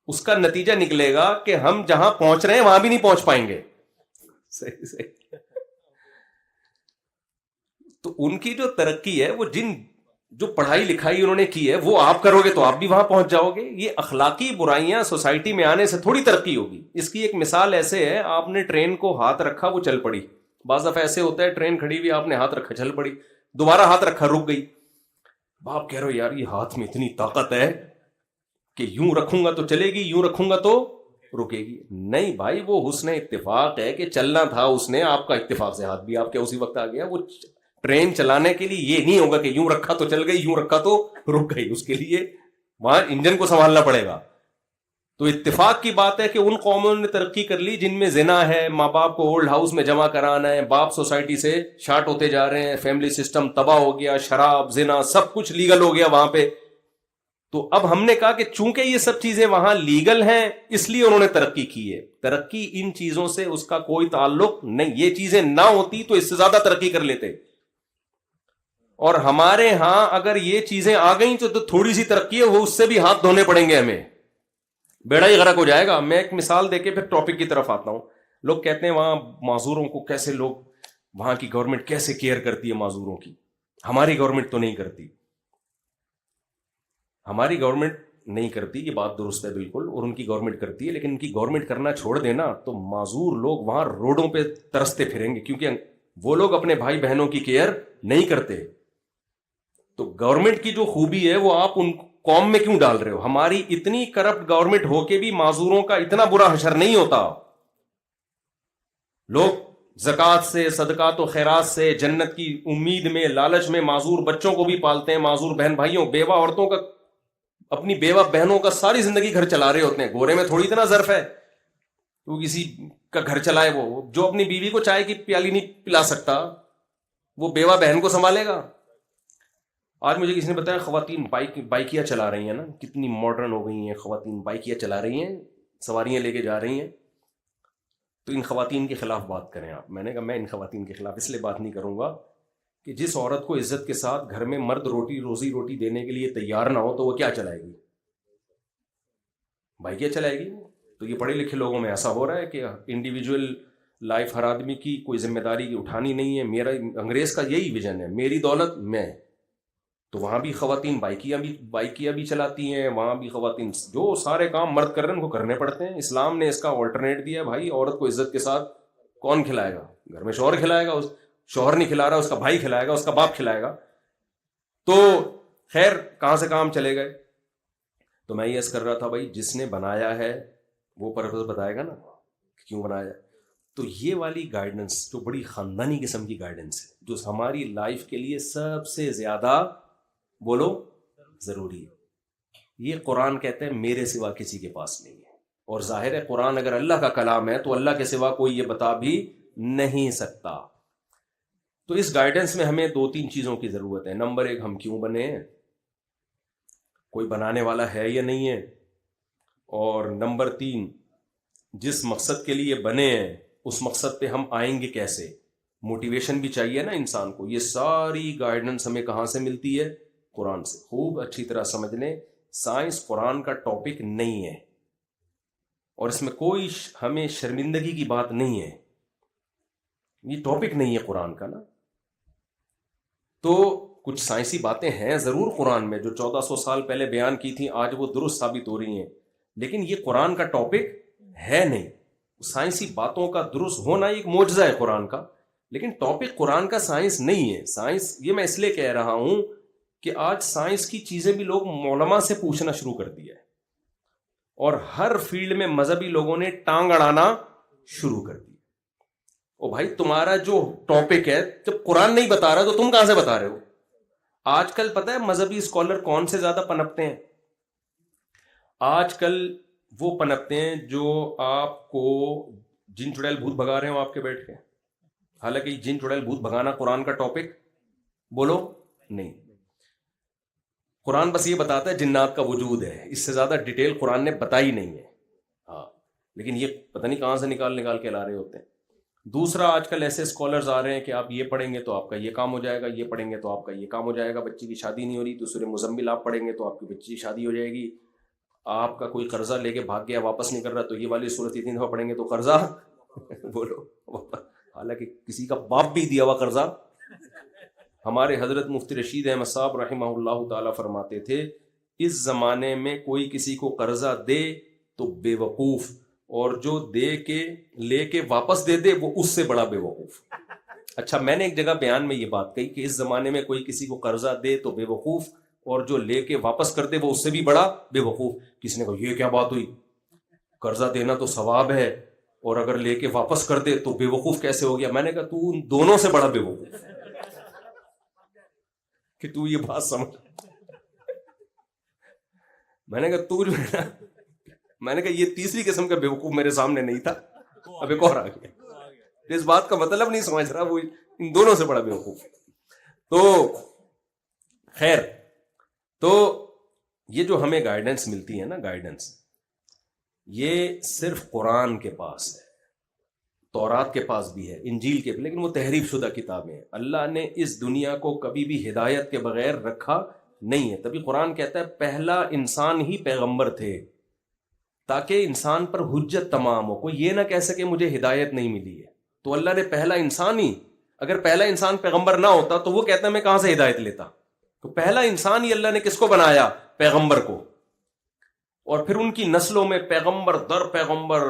اس کا نتیجہ نکلے گا کہ ہم جہاں پہنچ رہے ہیں وہاں بھی نہیں پہنچ پائیں گے۔ صحیح۔ تو ان کی جو ترقی ہے وہ جو پڑھائی لکھائی انہوں نے کی ہے وہ آپ کرو گے تو آپ بھی وہاں پہنچ جاؤ گے۔ یہ اخلاقی برائیاں سوسائٹی میں آنے سے تھوڑی ترقی ہوگی۔ اس کی ایک مثال ایسے ہے، آپ نے ٹرین کو ہاتھ رکھا وہ چل پڑی، بعض دفعہ ایسے ہوتا ہے ٹرین کھڑی ہوئی آپ نے ہاتھ رکھا چل پڑی، دوبارہ ہاتھ رکھا رک گئی، آپ کہہ رہے ہو یار یہ ہاتھ میں اتنی طاقت ہے کہ یوں رکھوں گا تو چلے گی، یوں رکھوں گا تو رکے گی۔ نہیں بھائی وہ حسن اتفاق ہے کہ چلنا تھا اس نے، آپ کا اتفاق سے ہاتھ بھی آپ کے اسی وقت آ گیا۔ وہ ٹرین چلانے کے لیے یہ نہیں ہوگا کہ یوں رکھا تو چل گئی، یوں رکھا تو رک گئی، اس کے لیے وہاں انجن کو سنبھالنا پڑے گا۔ تو اتفاق کی بات ہے کہ ان قوموں نے ترقی کر لی جن میں زنا ہے، ماں باپ کو اولڈ ہاؤس میں جمع کرانا ہے، باپ سوسائٹی سے شارٹ ہوتے جا رہے ہیں، فیملی سسٹم تباہ ہو گیا، شراب زنا سب کچھ لیگل ہو گیا وہاں پہ۔ تو اب ہم نے کہا کہ چونکہ یہ سب چیزیں وہاں لیگل ہیں اس لیے انہوں نے ترقی کی ہے، ترقی ان چیزوں سے اس کا کوئی تعلق نہیں، یہ چیزیں نہ ہوتی تو اس سے زیادہ ترقی کر لیتے۔ اور ہمارے ہاں اگر یہ چیزیں آ گئیں تو تھوڑی سی ترقی ہے وہ اس سے بھی ہاتھ دھونے پڑیں گے ہمیں، بیڑا ہی غرق ہو جائے گا۔ میں ایک مثال دے کے پھر ٹاپک کی طرف آتا ہوں۔ لوگ کہتے ہیں وہاں معذوروں کو کیسے لوگ، وہاں کی گورنمنٹ کیسے کیئر کرتی ہے معذوروں کی، ہماری گورنمنٹ تو نہیں کرتی۔ ہماری گورنمنٹ نہیں کرتی یہ بات درست ہے بالکل، اور ان کی گورنمنٹ کرتی ہے، لیکن ان کی گورنمنٹ کرنا چھوڑ دینا تو معذور لوگ وہاں روڈوں پہ ترستے پھریں گے، کیونکہ وہ لوگ اپنے بھائی بہنوں کی کیئر نہیں کرتے۔ تو گورنمنٹ کی جو خوبی ہے وہ آپ ان قوم میں کیوں ڈال رہے ہو؟ ہماری اتنی کرپٹ گورنمنٹ ہو کے بھی معذوروں کا اتنا برا حشر نہیں ہوتا۔ لوگ زکوٰۃ سے، صدقات و خیرات سے، جنت کی امید میں، لالچ میں معذور بچوں کو بھی پالتے ہیں، معذور بہن بھائیوں، بیوہ عورتوں کا، اپنی بیوہ بہنوں کا ساری زندگی گھر چلا رہے ہوتے ہیں۔ گورے میں تھوڑی اتنا ظرف ہے وہ کسی کا گھر چلائے، وہ جو اپنی بیوی کو چائے کی پیالی نہیں پلا سکتا وہ بیوہ بہن کو سنبھالے گا۔ آج مجھے کسی نے بتایا خواتین بائکیاں چلا رہی ہیں نا، کتنی ماڈرن ہو گئی ہیں خواتین، بائکیاں چلا رہی ہیں، سواریاں لے کے جا رہی ہیں۔ تو ان خواتین کے خلاف بات کریں آپ. میں نے کہا میں ان خواتین کے خلاف اس لیے بات نہیں کروں گا کہ جس عورت کو عزت کے ساتھ گھر میں مرد روزی روٹی دینے کے لیے تیار نہ ہو تو وہ کیا چلائے گی بھائی؟ کیا چلائے گی؟ تو یہ پڑھے لکھے لوگوں میں ایسا ہو رہا ہے کہ انڈیویجول لائف ہر آدمی کی کوئی ذمہ داری اٹھانی نہیں ہے. میرا انگریز کا یہی ویژن ہے، میری دولت میں. تو وہاں بھی خواتین بائکیاں بھی چلاتی ہیں، وہاں بھی خواتین جو سارے کام مرد کر رہے ہیں ان کو کرنے پڑتے ہیں. اسلام نے اس کا آلٹرنیٹ دیا ہے، بھائی عورت کو عزت کے ساتھ کون کھلائے گا؟ گھر میں شوہر کھلائے گا. شوہر نہیں کھلا رہا، اس کا بھائی کھلائے گا، اس کا باپ کھلائے گا. تو خیر کہاں سے کام چلے گئے. تو میں یہ عرض کر رہا تھا بھائی جس نے بنایا ہے وہ پرپز بتائے گا نا کیوں بنایا. تو یہ والی گائیڈنس جو بڑی خاندانی قسم کی گائیڈنس ہے، جو ہماری لائف کے لیے سب سے زیادہ بولو ضروری ہے، یہ قرآن کہتے ہیں میرے سوا کسی کے پاس نہیں ہے. اور ظاہر ہے قرآن اگر اللہ کا کلام ہے تو اللہ کے سوا کوئی یہ بتا بھی نہیں سکتا. تو اس گائیڈنس میں ہمیں 2-3 چیزوں کی ضرورت ہے. نمبر 1، ہم کیوں بنے ہیں، کوئی بنانے والا ہے یا نہیں ہے. اور نمبر 3، جس مقصد کے لیے بنے ہیں اس مقصد پہ ہم آئیں گے کیسے. موٹیویشن بھی چاہیے نا انسان کو. یہ ساری گائیڈنس ہمیں کہاں سے ملتی ہے؟ قرآن سے. خوب اچھی طرح سمجھ لیں، سائنس قرآن کا ٹاپک نہیں ہے اور اس میں کوئی ہمیں شرمندگی کی بات نہیں ہے. یہ ٹاپک نہیں ہے قرآن کا نا. تو کچھ سائنسی باتیں ہیں ضرور قرآن میں جو 1400 سال پہلے بیان کی تھیں، آج وہ درست ثابت ہو رہی ہیں، لیکن یہ قرآن کا ٹاپک ہے نہیں. سائنسی باتوں کا درست ہونا ایک معجزہ ہے قرآن کا، لیکن ٹاپک قرآن کا سائنس نہیں ہے. سائنس یہ میں اس لیے کہہ رہا ہوں کہ آج سائنس کی چیزیں بھی لوگ علماء سے پوچھنا شروع کر دیا ہے، اور ہر فیلڈ میں مذہبی لوگوں نے ٹانگ اڑانا شروع کر دی. او بھائی تمہارا جو ٹاپک ہے جب قرآن نہیں بتا رہا تو تم کہاں سے بتا رہے ہو؟ آج کل پتہ ہے مذہبی اسکالر کون سے زیادہ پنپتے ہیں؟ آج کل وہ پنپتے ہیں جو آپ کو جن چڑیل بھوت بھگا رہے ہو آپ کے بیٹھ کے. حالانکہ جن چڑیل بھوت بھگانا قرآن کا ٹاپک بولو نہیں. قرآن بس یہ بتاتا ہے جنات کا وجود ہے، اس سے زیادہ ڈیٹیل قرآن نے بتائی نہیں ہے. ہاں لیکن یہ پتہ نہیں کہاں سے نکال کے لا رہے ہوتے ہیں. دوسرا، آج کل ایسے اسکالرز آ رہے ہیں کہ آپ یہ پڑھیں گے تو آپ کا یہ کام ہو جائے گا، یہ پڑھیں گے تو آپ کا یہ کام ہو جائے گا. بچی کی شادی نہیں ہو رہی تو سورہ مزمل آپ پڑھیں گے تو آپ کی بچی کی شادی ہو جائے گی. آپ کا کوئی قرضہ لے کے بھاگ گیا واپس نہیں کر رہا تو یہ والی صورت 3 دفعہ پڑھیں گے تو قرضہ بولو. حالانکہ کسی کا باپ بھی دیا ہوا قرضہ. ہمارے حضرت مفتی رشید احمد صاحب رحمہ اللہ تعالیٰ فرماتے تھے اس زمانے میں کوئی کسی کو قرضہ دے تو بے وقوف، اور جو دے کے لے کے واپس دے دے وہ اس سے بڑا بے وقوف. اچھا میں نے ایک جگہ بیان میں یہ بات کہی کہ اس زمانے میں کوئی کسی کو قرضہ دے تو بے وقوف، اور جو لے کے واپس کر دے وہ اس سے بھی بڑا بے وقوف. کسی نے کہا یہ کیا بات ہوئی، قرضہ دینا تو ثواب ہے اور اگر لے کے واپس کر دے تو بے وقوف کیسے ہو گیا؟ میں نے کہا تو ان دونوں سے بڑا بے وقوف کہ تو یہ بات سمجھ. میں نے کہا تو جو ہے نا، میں نے کہا یہ تیسری قسم کا بے وقوف میرے سامنے نہیں تھا، اب ایک اور آ گیا. اس بات کا مطلب نہیں سمجھ رہا، وہ ان دونوں سے بڑا بے وقوف. تو خیر، تو یہ جو ہمیں گائیڈنس ملتی ہے نا، گائیڈنس یہ صرف قرآن کے پاس ہے، تورات کے پاس بھی ہے، انجیل کے بھی، لیکن وہ تحریف شدہ کتابیں ہیں. اللہ نے اس دنیا کو کبھی بھی ہدایت کے بغیر رکھا نہیں ہے. تبھی قرآن کہتا ہے پہلا انسان ہی پیغمبر تھے تاکہ انسان پر حجت تمام ہو. کوئی یہ نہ کہہ سکے مجھے ہدایت نہیں ملی ہے. تو اللہ نے پہلا انسان ہی، اگر پہلا انسان پیغمبر نہ ہوتا تو وہ کہتا میں کہاں سے ہدایت لیتا. تو پہلا انسان ہی اللہ نے کس کو بنایا؟ پیغمبر کو. اور پھر ان کی نسلوں میں پیغمبر در پیغمبر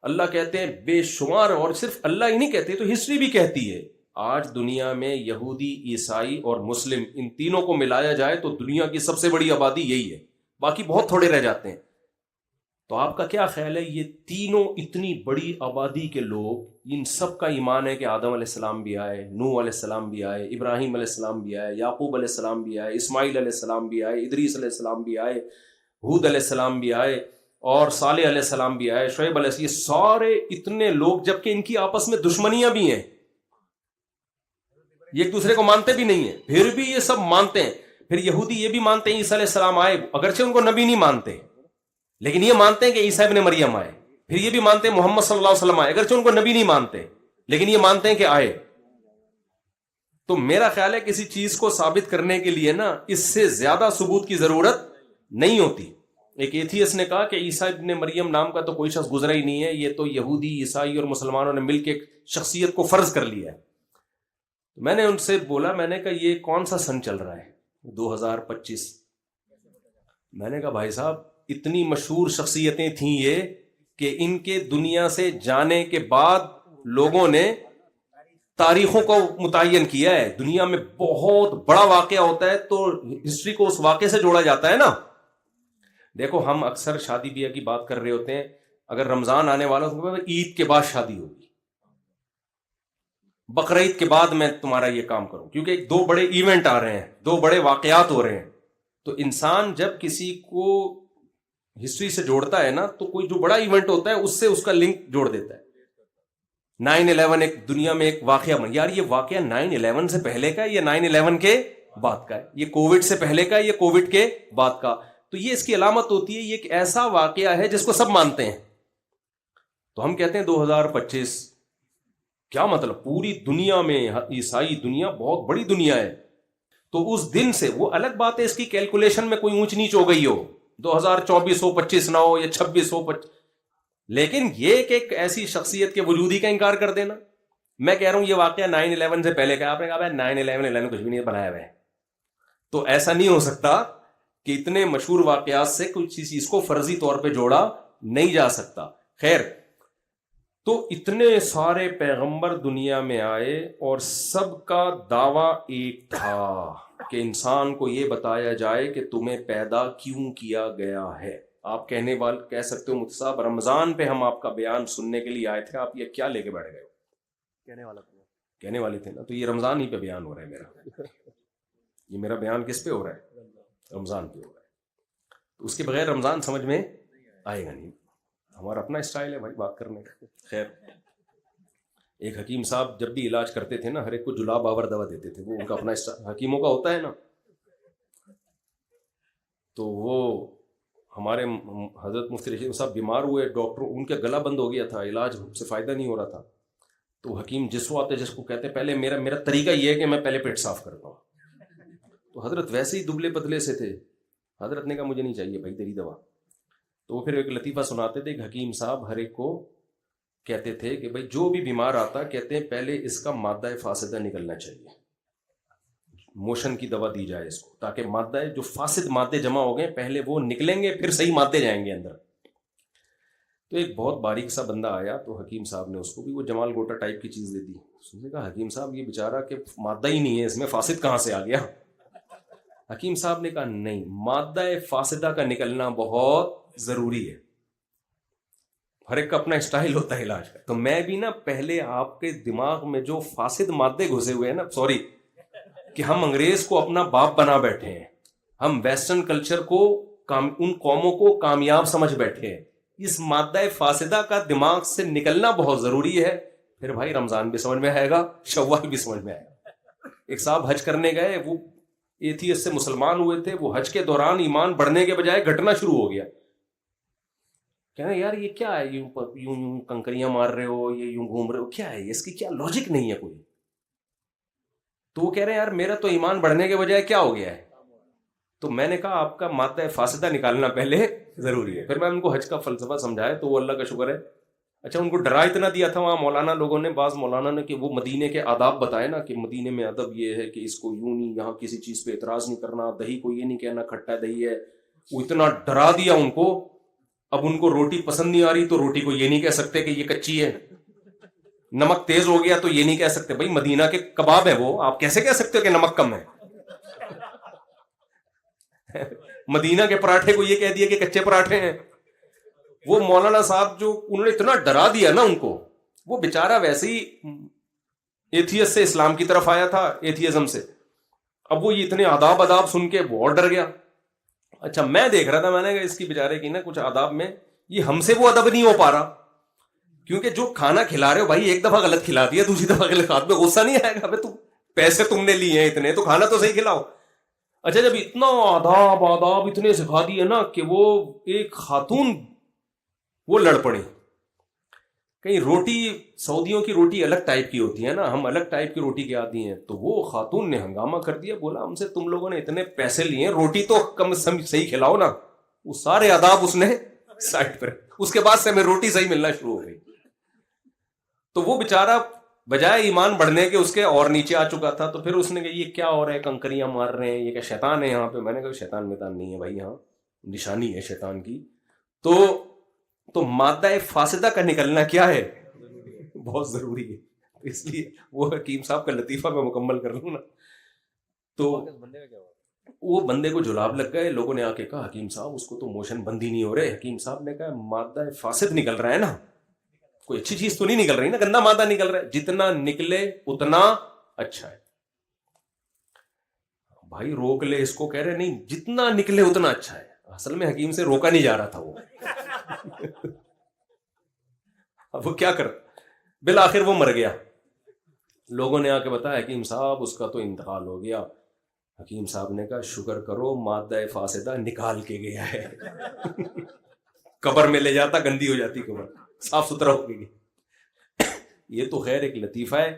اللہ کہتے ہیں بے شمار. اور صرف اللہ ہی نہیں کہتے، تو ہسٹری بھی کہتی ہے. آج دنیا میں یہودی، عیسائی اور مسلم ان تینوں کو ملایا جائے تو دنیا کی سب سے بڑی آبادی یہی ہے، باقی بہت تھوڑے رہ جاتے ہیں. تو آپ کا کیا خیال ہے یہ تینوں اتنی بڑی آبادی کے لوگ، ان سب کا ایمان ہے کہ آدم علیہ السلام بھی آئے، نوح علیہ السلام بھی آئے، ابراہیم علیہ السلام بھی آئے، یعقوب علیہ السلام بھی آئے، اسماعیل علیہ السلام بھی آئے، ادریس علیہ السلام بھی آئے، ہود علیہ السلام بھی آئے، اور صالح علیہ السلام بھی آئے، شعیب علیہ السلام، یہ سارے اتنے لوگ، جبکہ ان کی آپس میں دشمنیاں بھی ہیں، یہ ایک دوسرے کو مانتے بھی نہیں ہیں، پھر بھی یہ سب مانتے ہیں. پھر یہودی یہ بھی مانتے ہیں عیسیٰ علیہ السلام آئے، اگرچہ ان کو نبی نہیں مانتے، لیکن یہ مانتے ہیں کہ عیسیٰ ابن مریم آئے. پھر یہ بھی مانتے ہیں محمد صلی اللہ علیہ وسلم آئے، اگرچہ ان کو نبی نہیں مانتے لیکن یہ مانتے ہیں کہ آئے. تو میرا خیال ہے کسی چیز کو ثابت کرنے کے لیے نا اس سے زیادہ ثبوت کی ضرورت نہیں ہوتی. ایک ایتھیسٹ نے کہا کہ عیسیٰ ابن مریم نام کا تو کوئی شخص گزرا ہی نہیں ہے، یہ تو یہودی، عیسائی اور مسلمانوں نے مل کے ایک شخصیت کو فرض کر لیا ہے. میں نے ان سے بولا، میں نے کہا یہ کون سا سن چل رہا ہے؟ 2025. میں نے کہا بھائی صاحب اتنی مشہور شخصیتیں تھیں یہ کہ ان کے دنیا سے جانے کے بعد لوگوں نے تاریخوں کو متعین کیا ہے. دنیا میں بہت بڑا واقعہ ہوتا ہے تو ہسٹری کو اس واقعے سے جوڑا جاتا ہے نا. دیکھو ہم اکثر شادی بیاہ کی بات کر رہے ہوتے ہیں، اگر رمضان آنے والا تو عید کے بعد شادی ہوگی، بقرعید کے بعد میں تمہارا یہ کام کروں، کیونکہ 2 بڑے ایونٹ آ رہے ہیں، 2 بڑے واقعات ہو رہے ہیں. تو انسان جب کسی کو ہسٹری سے جوڑتا ہے نا تو کوئی جو بڑا ایونٹ ہوتا ہے اس سے اس کا لنک جوڑ دیتا ہے. 9/11 ایک دنیا میں ایک واقعہ بن، یار یہ واقعہ 9/11 سے پہلے کا ہے یا 9/11 کے بعد کا ہے؟ یہ کووڈ سے پہلے کا ہے یا کووڈ کے بعد کا؟ تو یہ اس کی علامت ہوتی ہے، یہ ایک ایسا واقعہ ہے جس کو سب مانتے ہیں. تو ہم کہتے ہیں 2025، کیا مطلب؟ پوری دنیا میں عیسائی دنیا بہت بڑی دنیا ہے. تو اس دن سے وہ الگ بات ہے اس کی کیلکولیشن میں کوئی اونچ نیچ ہو گئی ہو، 2024 ہو 25 نہ ہو یا 26 ہو 25، لیکن یہ کہ ایک ایسی شخصیت کے وجود ہی کا انکار کر دینا. میں کہہ رہا ہوں یہ واقعہ 9/11 سے پہلے کا. آپ نے کہا 9/11 کچھ بھی نہیں بنایا ہوا ہے. تو ایسا نہیں ہو سکتا کہ اتنے مشہور واقعات سے کچھ چیز کو فرضی طور پہ جوڑا نہیں جا سکتا. خیر، تو اتنے سارے پیغمبر دنیا میں آئے اور سب کا دعویٰ ایک تھا کہ انسان کو یہ بتایا جائے کہ تمہیں پیدا کیوں کیا گیا ہے. آپ کہنے والے کہہ سکتے ہو مفتی صاحب رمضان پہ ہم آپ کا بیان سننے کے لیے آئے تھے، آپ یہ کیا لے کے بیٹھ گئے ہو؟ کہنے والے تھے نا. تو یہ رمضان ہی پہ بیان ہو رہا ہے میرا. یہ میرا بیان کس پہ ہو رہا ہے؟ رمضان پہ ہو رہا ہے. تو اس کے بغیر رمضان سمجھ میں آئے گا نہیں. ہمارا اپنا اسٹائل ہے بھائی بات کرنے کا. خیر، ایک حکیم صاحب جب بھی علاج کرتے تھے نا ہر ایک کو جلاب آور دوا دیتے تھے. وہ ان کا اپنا حکیموں کا ہوتا ہے نا. تو وہ ہمارے حضرت مفتی رشید صاحب بیمار ہوئے، ڈاکٹر ان کا گلا بند ہو گیا تھا، علاج سے فائدہ نہیں ہو رہا تھا. تو حکیم جس کو آتے جس کو کہتے پہلے میرا طریقہ یہ ہے کہ میں پہلے پیٹ صاف کرتا ہوں. تو حضرت ویسے ہی دبلے پتلے سے تھے. حضرت نے کہا مجھے نہیں چاہیے بھائی تیری دوا. تو وہ پھر ایک لطیفہ سناتے تھے کہ حکیم صاحب ہر ایک کو کہتے تھے کہ بھائی جو بھی بیمار آتا کہتے ہیں پہلے اس کا مادہ فاسدہ نکلنا چاہیے، موشن کی دوا دی جائے اس کو، تاکہ مادہ جو فاسد مادے جمع ہو گئے پہلے وہ نکلیں گے پھر صحیح مادے جائیں گے اندر. تو ایک بہت باریک سا بندہ آیا تو حکیم صاحب نے اس کو بھی وہ جمال گوٹا ٹائپ کی چیز دے دی. اس نے کہا حکیم صاحب یہ بیچارہ کہ مادہ ہی نہیں ہے اس میں، فاسد کہاں سے آ گیا؟ حکیم صاحب نے کہا نہیں، مادہ فاسدہ کا نکلنا بہت ضروری ہے. ہر ایک کا اپنا اسٹائل ہوتا ہے علاج کا. تو میں بھی نا پہلے آپ کے دماغ میں جو فاسد مادے گھسے ہوئے ہیں نا، سوری کہ ہم انگریز کو اپنا باپ بنا بیٹھے ہیں، ہم ویسٹرن کلچر کو ان قوموں کو کامیاب سمجھ بیٹھے ہیں، اس مادہ فاسدہ کا دماغ سے نکلنا بہت ضروری ہے. پھر بھائی رمضان بھی سمجھ میں آئے گا، شوال بھی سمجھ میں آئے گا. ایک صاحب حج کرنے گئے، وہ ایتھیسٹ سے مسلمان ہوئے تھے. وہ حج کے دوران ایمان بڑھنے کے بجائے گھٹنا شروع ہو گیا. کہنا یار یہ کیا ہے، یوں کنکریاں مار رہے ہو، یہ یوں گھوم رہے ہو، کیا ہے اس کی کیا لاجک نہیں ہے کوئی. تو وہ کہہ رہے ہیں یار میرا تو ایمان بڑھنے کے بجائے کیا ہو گیا ہے. تو میں نے کہا آپ کا مادہ فاسدہ نکالنا پہلے ضروری ہے. پھر میں ان کو حج کا فلسفہ سمجھایا تو وہ اللہ کا شکر ہے. اچھا ان کو ڈرا اتنا دیا تھا وہاں مولانا لوگوں نے، بعض مولانا نے، کہ وہ مدینے کے آداب بتائے نا کہ مدینے میں ادب یہ ہے کہ اس کو یوں نہیں، یہاں کسی چیز پہ اعتراض نہیں کرنا، دہی کو یہ نہیں کہنا کھٹا دہی ہے. وہ اتنا ڈرا دیا ان کو. اب ان کو روٹی پسند نہیں آ رہی تو روٹی کو یہ نہیں کہہ سکتے کہ یہ کچی ہے. نمک تیز ہو گیا تو یہ نہیں کہہ سکتے بھائی مدینہ کے کباب ہے وہ، آپ کیسے کہہ سکتے ہو کہ نمک کم ہے. مدینہ کے پراٹھے کو یہ کہہ دیا کہ کچے پراٹھے ہیں. وہ مولانا صاحب جو انہوں نے اتنا ڈرا دیا نا ان کو، وہ بیچارہ ویسے ہی ایتھیسٹ سے اسلام کی طرف آیا تھا، ایتھیزم سے. اب وہ یہ اتنے آداب سن کے بہت ڈر گیا. اچھا میں دیکھ رہا تھا، میں نے کہا اس کی بیچارے کی نا کچھ آداب میں یہ ہم سے وہ ادب نہیں ہو پا رہا، کیونکہ جو کھانا کھلا رہے ہو بھائی ایک دفعہ غلط کھلا دیا، دوسری دفعہ غلط کھا دیا، غصہ نہیں آئے گا؟ پیسے تم نے لیے ہیں اتنے تو کھانا تو صحیح کھلاؤ. اچھا جب اتنا آداب اتنے سکھا دیے نا کہ وہ ایک خاتون وہ لڑ پڑی کہیں روٹی سعودیوں کی روٹی الگ ٹائپ کی ہوتی ہے نا, ہم الگ ٹائپ کی روٹی کے عادی ہیں. تو وہ خاتون نے ہنگامہ کر دیا, بولا ہم سے تم لوگوں نے اتنے پیسے لیے ہیں, روٹی تو کم صحیح کھلاؤ نا. وہ سارے آداب اس نے سائڈ پر, اس کے بعد سے ہمیں روٹی صحیح ملنا شروع ہو گئی. تو وہ بیچارہ بجائے ایمان بڑھنے کے اس کے اور نیچے آ چکا تھا. تو پھر اس نے کہا یہ کیا ہو رہا ہے, کنکریاں مار رہے ہیں, یہ کیا شیطان ہے یہاں پہ؟ میں نے کہا شیطان میطان نہیں ہے بھائی, یہاں نشانی ہے شیطان کی. تو مادہ فاسدہ کا نکلنا کیا ہے, بہت ضروری ہے. اس لیے وہ حکیم صاحب کا لطیفہ میں مکمل کر لوں نا. تو وہ بندے کو جلاب لگ گئے, لوگوں نے آ کے کہا حکیم صاحب اس کو تو موشن بندی نہیں ہو رہے. حکیم صاحب نے کہا مادہ فاسد نکل رہا ہے نا, کوئی اچھی چیز تو نہیں نکل رہی نا, گندا مادہ نکل رہا ہے, جتنا نکلے اتنا اچھا ہے. بھائی روک لے اس کو, کہہ رہے نہیں جتنا نکلے اتنا اچھا ہے. اصل میں حکیم سے روکا نہیں جا رہا تھا وہ. اب وہ کیا کر, بالآخر وہ مر گیا. لوگوں نے آ کے بتایا حکیم صاحب اس کا تو انتقال ہو گیا. حکیم صاحب نے کہا شکر کرو مادہ فاسدہ نکال کے گیا ہے. قبر میں لے جاتا گندی ہو جاتی قبر, صاف ستھرا ہو گئی. یہ تو خیر ایک لطیفہ ہے,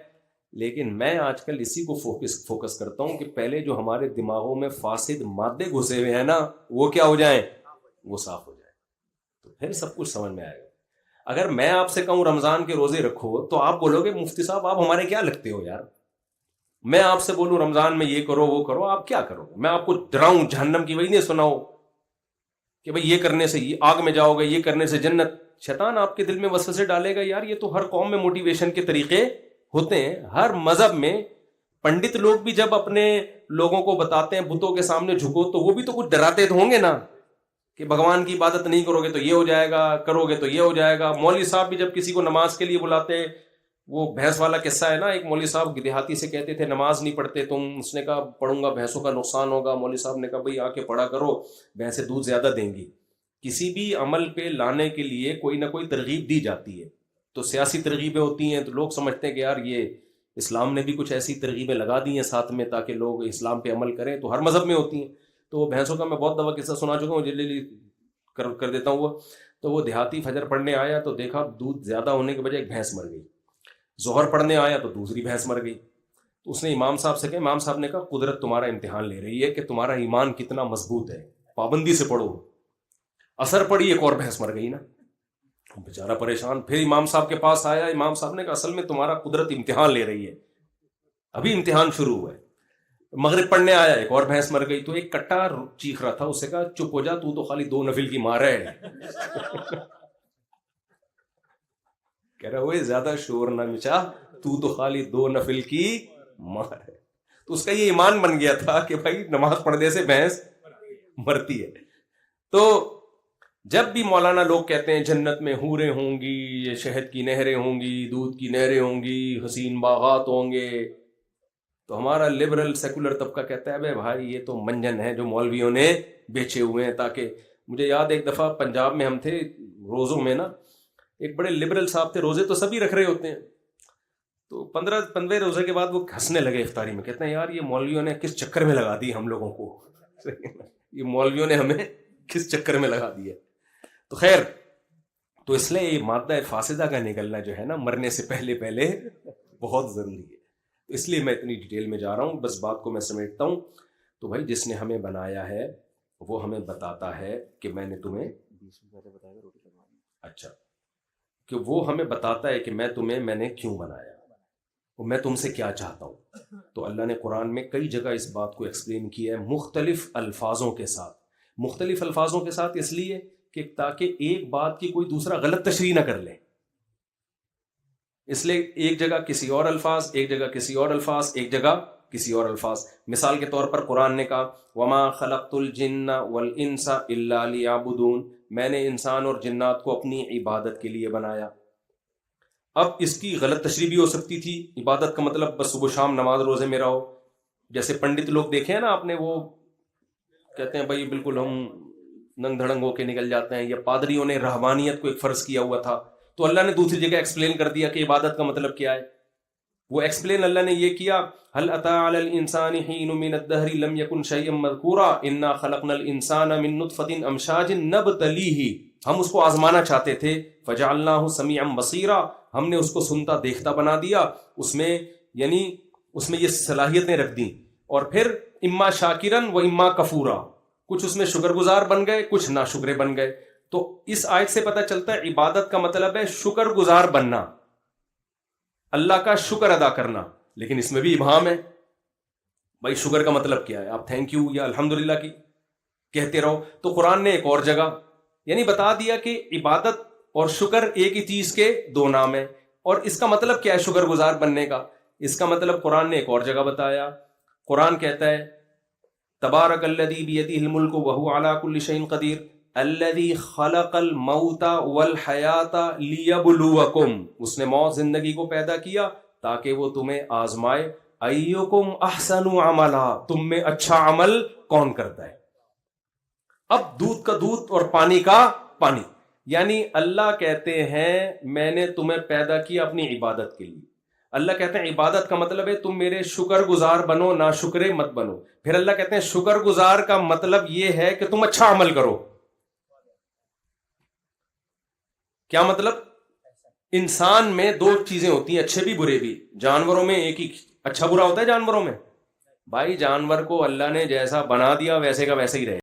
لیکن میں آج کل اسی کو فوکس کرتا ہوں کہ پہلے جو ہمارے دماغوں میں فاسد مادے گھسے ہوئے ہیں نا, وہ کیا ہو جائیں, وہ صاف ہو جائیں, تو پھر سب کچھ سمجھ میں آئے گا. اگر میں آپ سے کہوں رمضان کے روزے رکھو تو آپ بولو گے مفتی صاحب آپ ہمارے کیا لگتے ہو یار. میں آپ سے بولوں رمضان میں یہ کرو وہ کرو, آپ کیا کرو گے؟ میں آپ کو ڈراؤں جہنم کی وہی نہیں سناؤ کہ بھئی یہ کرنے سے یہ آگ میں جاؤ گے, یہ کرنے سے جنت. شیطان آپ کے دل میں وسوسے ڈالے گا, یار یہ تو ہر قوم میں موٹیویشن کے طریقے ہوتے ہیں, ہر مذہب میں. پنڈت لوگ بھی جب اپنے لوگوں کو بتاتے ہیں بتوں کے سامنے جھکو, تو وہ بھی تو کچھ ڈراتے تو ہوں گے نا کہ بھگوان کی عبادت نہیں کرو گے تو یہ ہو جائے گا, کرو گے تو یہ ہو جائے گا. مولوی صاحب بھی جب کسی کو نماز کے لیے بلاتے, وہ بھینس والا قصہ ہے نا, ایک مولوی صاحب دیہاتی سے کہتے تھے نماز نہیں پڑھتے تم, اس نے کہا پڑھوں گا بھینسوں کا نقصان ہوگا. مولوی صاحب نے کہا بھئی آ کے پڑھا کرو, بھینسیں دودھ زیادہ دیں گی. کسی بھی عمل پہ لانے کے لیے کوئی نہ کوئی ترغیب دی جاتی ہے. تو سیاسی ترغیبیں ہوتی ہیں, تو لوگ سمجھتے ہیں کہ یار یہ اسلام نے بھی کچھ ایسی ترغیبیں لگا دی ہیں ساتھ میں تاکہ لوگ اسلام پہ عمل کریں, تو ہر مذہب میں ہوتی ہیں. تو وہ بھینسوں کا میں بہت دفعہ قصہ سنا چکا ہوں, جلدی کر دیتا ہوں. وہ تو وہ دیہاتی فجر پڑھنے آیا تو دیکھا دودھ زیادہ ہونے کے بجائے ایک بھینس مر گئی. ظہر پڑھنے آیا تو دوسری بھینس مر گئی. تو اس نے امام صاحب سے کہا, امام صاحب نے کہا قدرت تمہارا امتحان لے رہی ہے کہ تمہارا ایمان کتنا مضبوط ہے, پابندی سے پڑھو. اثر پڑی, ایک اور بھینس مر گئی نا, بیچارہ پریشان. پھر امام صاحب کے پاس آیا, امام صاحب نے کہا اصل میں تمہارا قدرت امتحان لے رہی ہے, ابھی امتحان شروع ہوا ہے. مغرب پڑھنے آیا, ایک اور بھینس مر گئی. تو ایک کٹا چیخ رہا تھا, اس سے کہا چپ ہو جا, تو تو خالی 2 نفل کی مار ہے. کہہ رہا ہوئے زیادہ شور نہ مچا, تو خالی 2 نفل کی مار ہے. تو اس کا یہ ایمان بن گیا تھا کہ بھائی نماز پڑھنے سے بھینس مرتی ہے. تو جب بھی مولانا لوگ کہتے ہیں جنت میں حوریں ہوں گی, یہ شہد کی نہریں ہوں گی, دودھ کی نہریں ہوں گی, حسین باغات ہوں گے, تو ہمارا لبرل سیکولر طبقہ کہتا ہے بھائی یہ تو منجن ہے جو مولویوں نے بیچے ہوئے ہیں. تاکہ مجھے یاد ایک دفعہ پنجاب میں ہم تھے روزوں میں نا, ایک بڑے لبرل صاحب تھے, روزے تو سبھی رکھ رہے ہوتے ہیں. تو 15 روزے کے بعد وہ ہنسنے لگے افطاری میں, کہتے ہیں یار یہ مولویوں نے کس چکر میں لگا دی ہم لوگوں کو, یہ مولویوں نے ہمیں کس چکر میں لگا دیا. تو خیر, تو اس لیے یہ مادہ فاسدہ کا نکلنا جو ہے نا مرنے سے پہلے بہت ضروری ہے. تو اس لیے میں اتنی ڈیٹیل میں جا رہا ہوں, بس بات کو میں سمیٹتا ہوں. تو بھائی جس نے ہمیں بنایا ہے وہ ہمیں بتاتا ہے کہ میں نے تمہیں اچھا کہ وہ ہمیں بتاتا ہے کہ میں نے کیوں بنایا, میں تم سے کیا چاہتا ہوں. تو اللہ نے قرآن میں کئی جگہ اس بات کو ایکسپلین کیا ہے مختلف الفاظوں کے ساتھ. مختلف الفاظوں کے ساتھ اس لیے کہ تاکہ ایک بات کی کوئی دوسرا غلط تشریح نہ کر لے. اس لیے ایک جگہ کسی اور الفاظ, ایک جگہ کسی اور الفاظ, ایک جگہ کسی اور الفاظ. مثال کے طور پر قرآن نے کہا وما خلقت الجن والانس الا لیعبدون, میں نے انسان اور جنات کو اپنی عبادت کے لیے بنایا. اب اس کی غلط تشریح بھی ہو سکتی تھی, عبادت کا مطلب بس صبح شام نماز روزے میں رہو. جیسے پنڈت لوگ دیکھے ہیں نا آپ نے, وہ کہتے ہیں بھائی بالکل ہم ننگ دھڑنگ ہو کے نکل جاتے ہیں. یا پادریوں نے رہبانیت کو ایک فرض کیا ہوا تھا, تو اللہ نے دوسری جگہ ایکسپلین کر دیا کہ عبادت کا مطلب کیا ہے. وہ ایکسپلین اللہ نے یہ کیا هل اتى على الانسان حين من الدهر لم يكن شيئا مذكورا انا خلقنا الانسان من نطفة امشاج نبتليه ہم اس کو آزمانا چاہتے تھے. فجعلناہ سمیعا بصیرا, ہم نے اس کو سنتا دیکھتا بنا دیا, اس میں یعنی اس میں یہ صلاحیتیں رکھ دیں. اور پھر اما شاکرن و اما کفورا, کچھ اس میں شکر گزار بن گئے, کچھ ناشکرے بن گئے. تو اس آیت سے پتہ چلتا ہے عبادت کا مطلب ہے شکر گزار بننا, اللہ کا شکر ادا کرنا. لیکن اس میں بھی ابہام ہے, بھائی شکر کا مطلب کیا ہے؟ آپ تھینک یو یا الحمدللہ کی کہتے رہو. تو قرآن نے ایک اور جگہ یعنی بتا دیا کہ عبادت اور شکر ایک ہی چیز کے دو نام ہیں. اور اس کا مطلب کیا ہے شکر گزار بننے کا؟ اس کا مطلب قرآن نے ایک اور جگہ بتایا. قرآن کہتا ہے تبارک الذی بیدہ الملک وہو علی کل شیء قدیر الذی خلق الموت والحیات لیبلوکم, اس نے موت زندگی کو پیدا کیا تاکہ وہ تمہیں آزمائے. ایکم احسن عملا, تم میں اچھا عمل کون کرتا ہے. اب دودھ کا دودھ اور پانی کا پانی, یعنی اللہ کہتے ہیں میں نے تمہیں پیدا کیا اپنی عبادت کے لیے. اللہ کہتے ہیں عبادت کا مطلب ہے تم میرے شکر گزار بنو, نہ شکرے مت بنو. پھر اللہ کہتے ہیں شکر گزار کا مطلب یہ ہے کہ تم اچھا عمل کرو. کیا مطلب؟ انسان میں دو چیزیں ہوتی ہیں, اچھے بھی برے بھی. جانوروں میں ایک ہی اچھا برا ہوتا ہے. جانوروں میں بھائی جانور کو اللہ نے جیسا بنا دیا ویسے کا ویسے ہی رہے.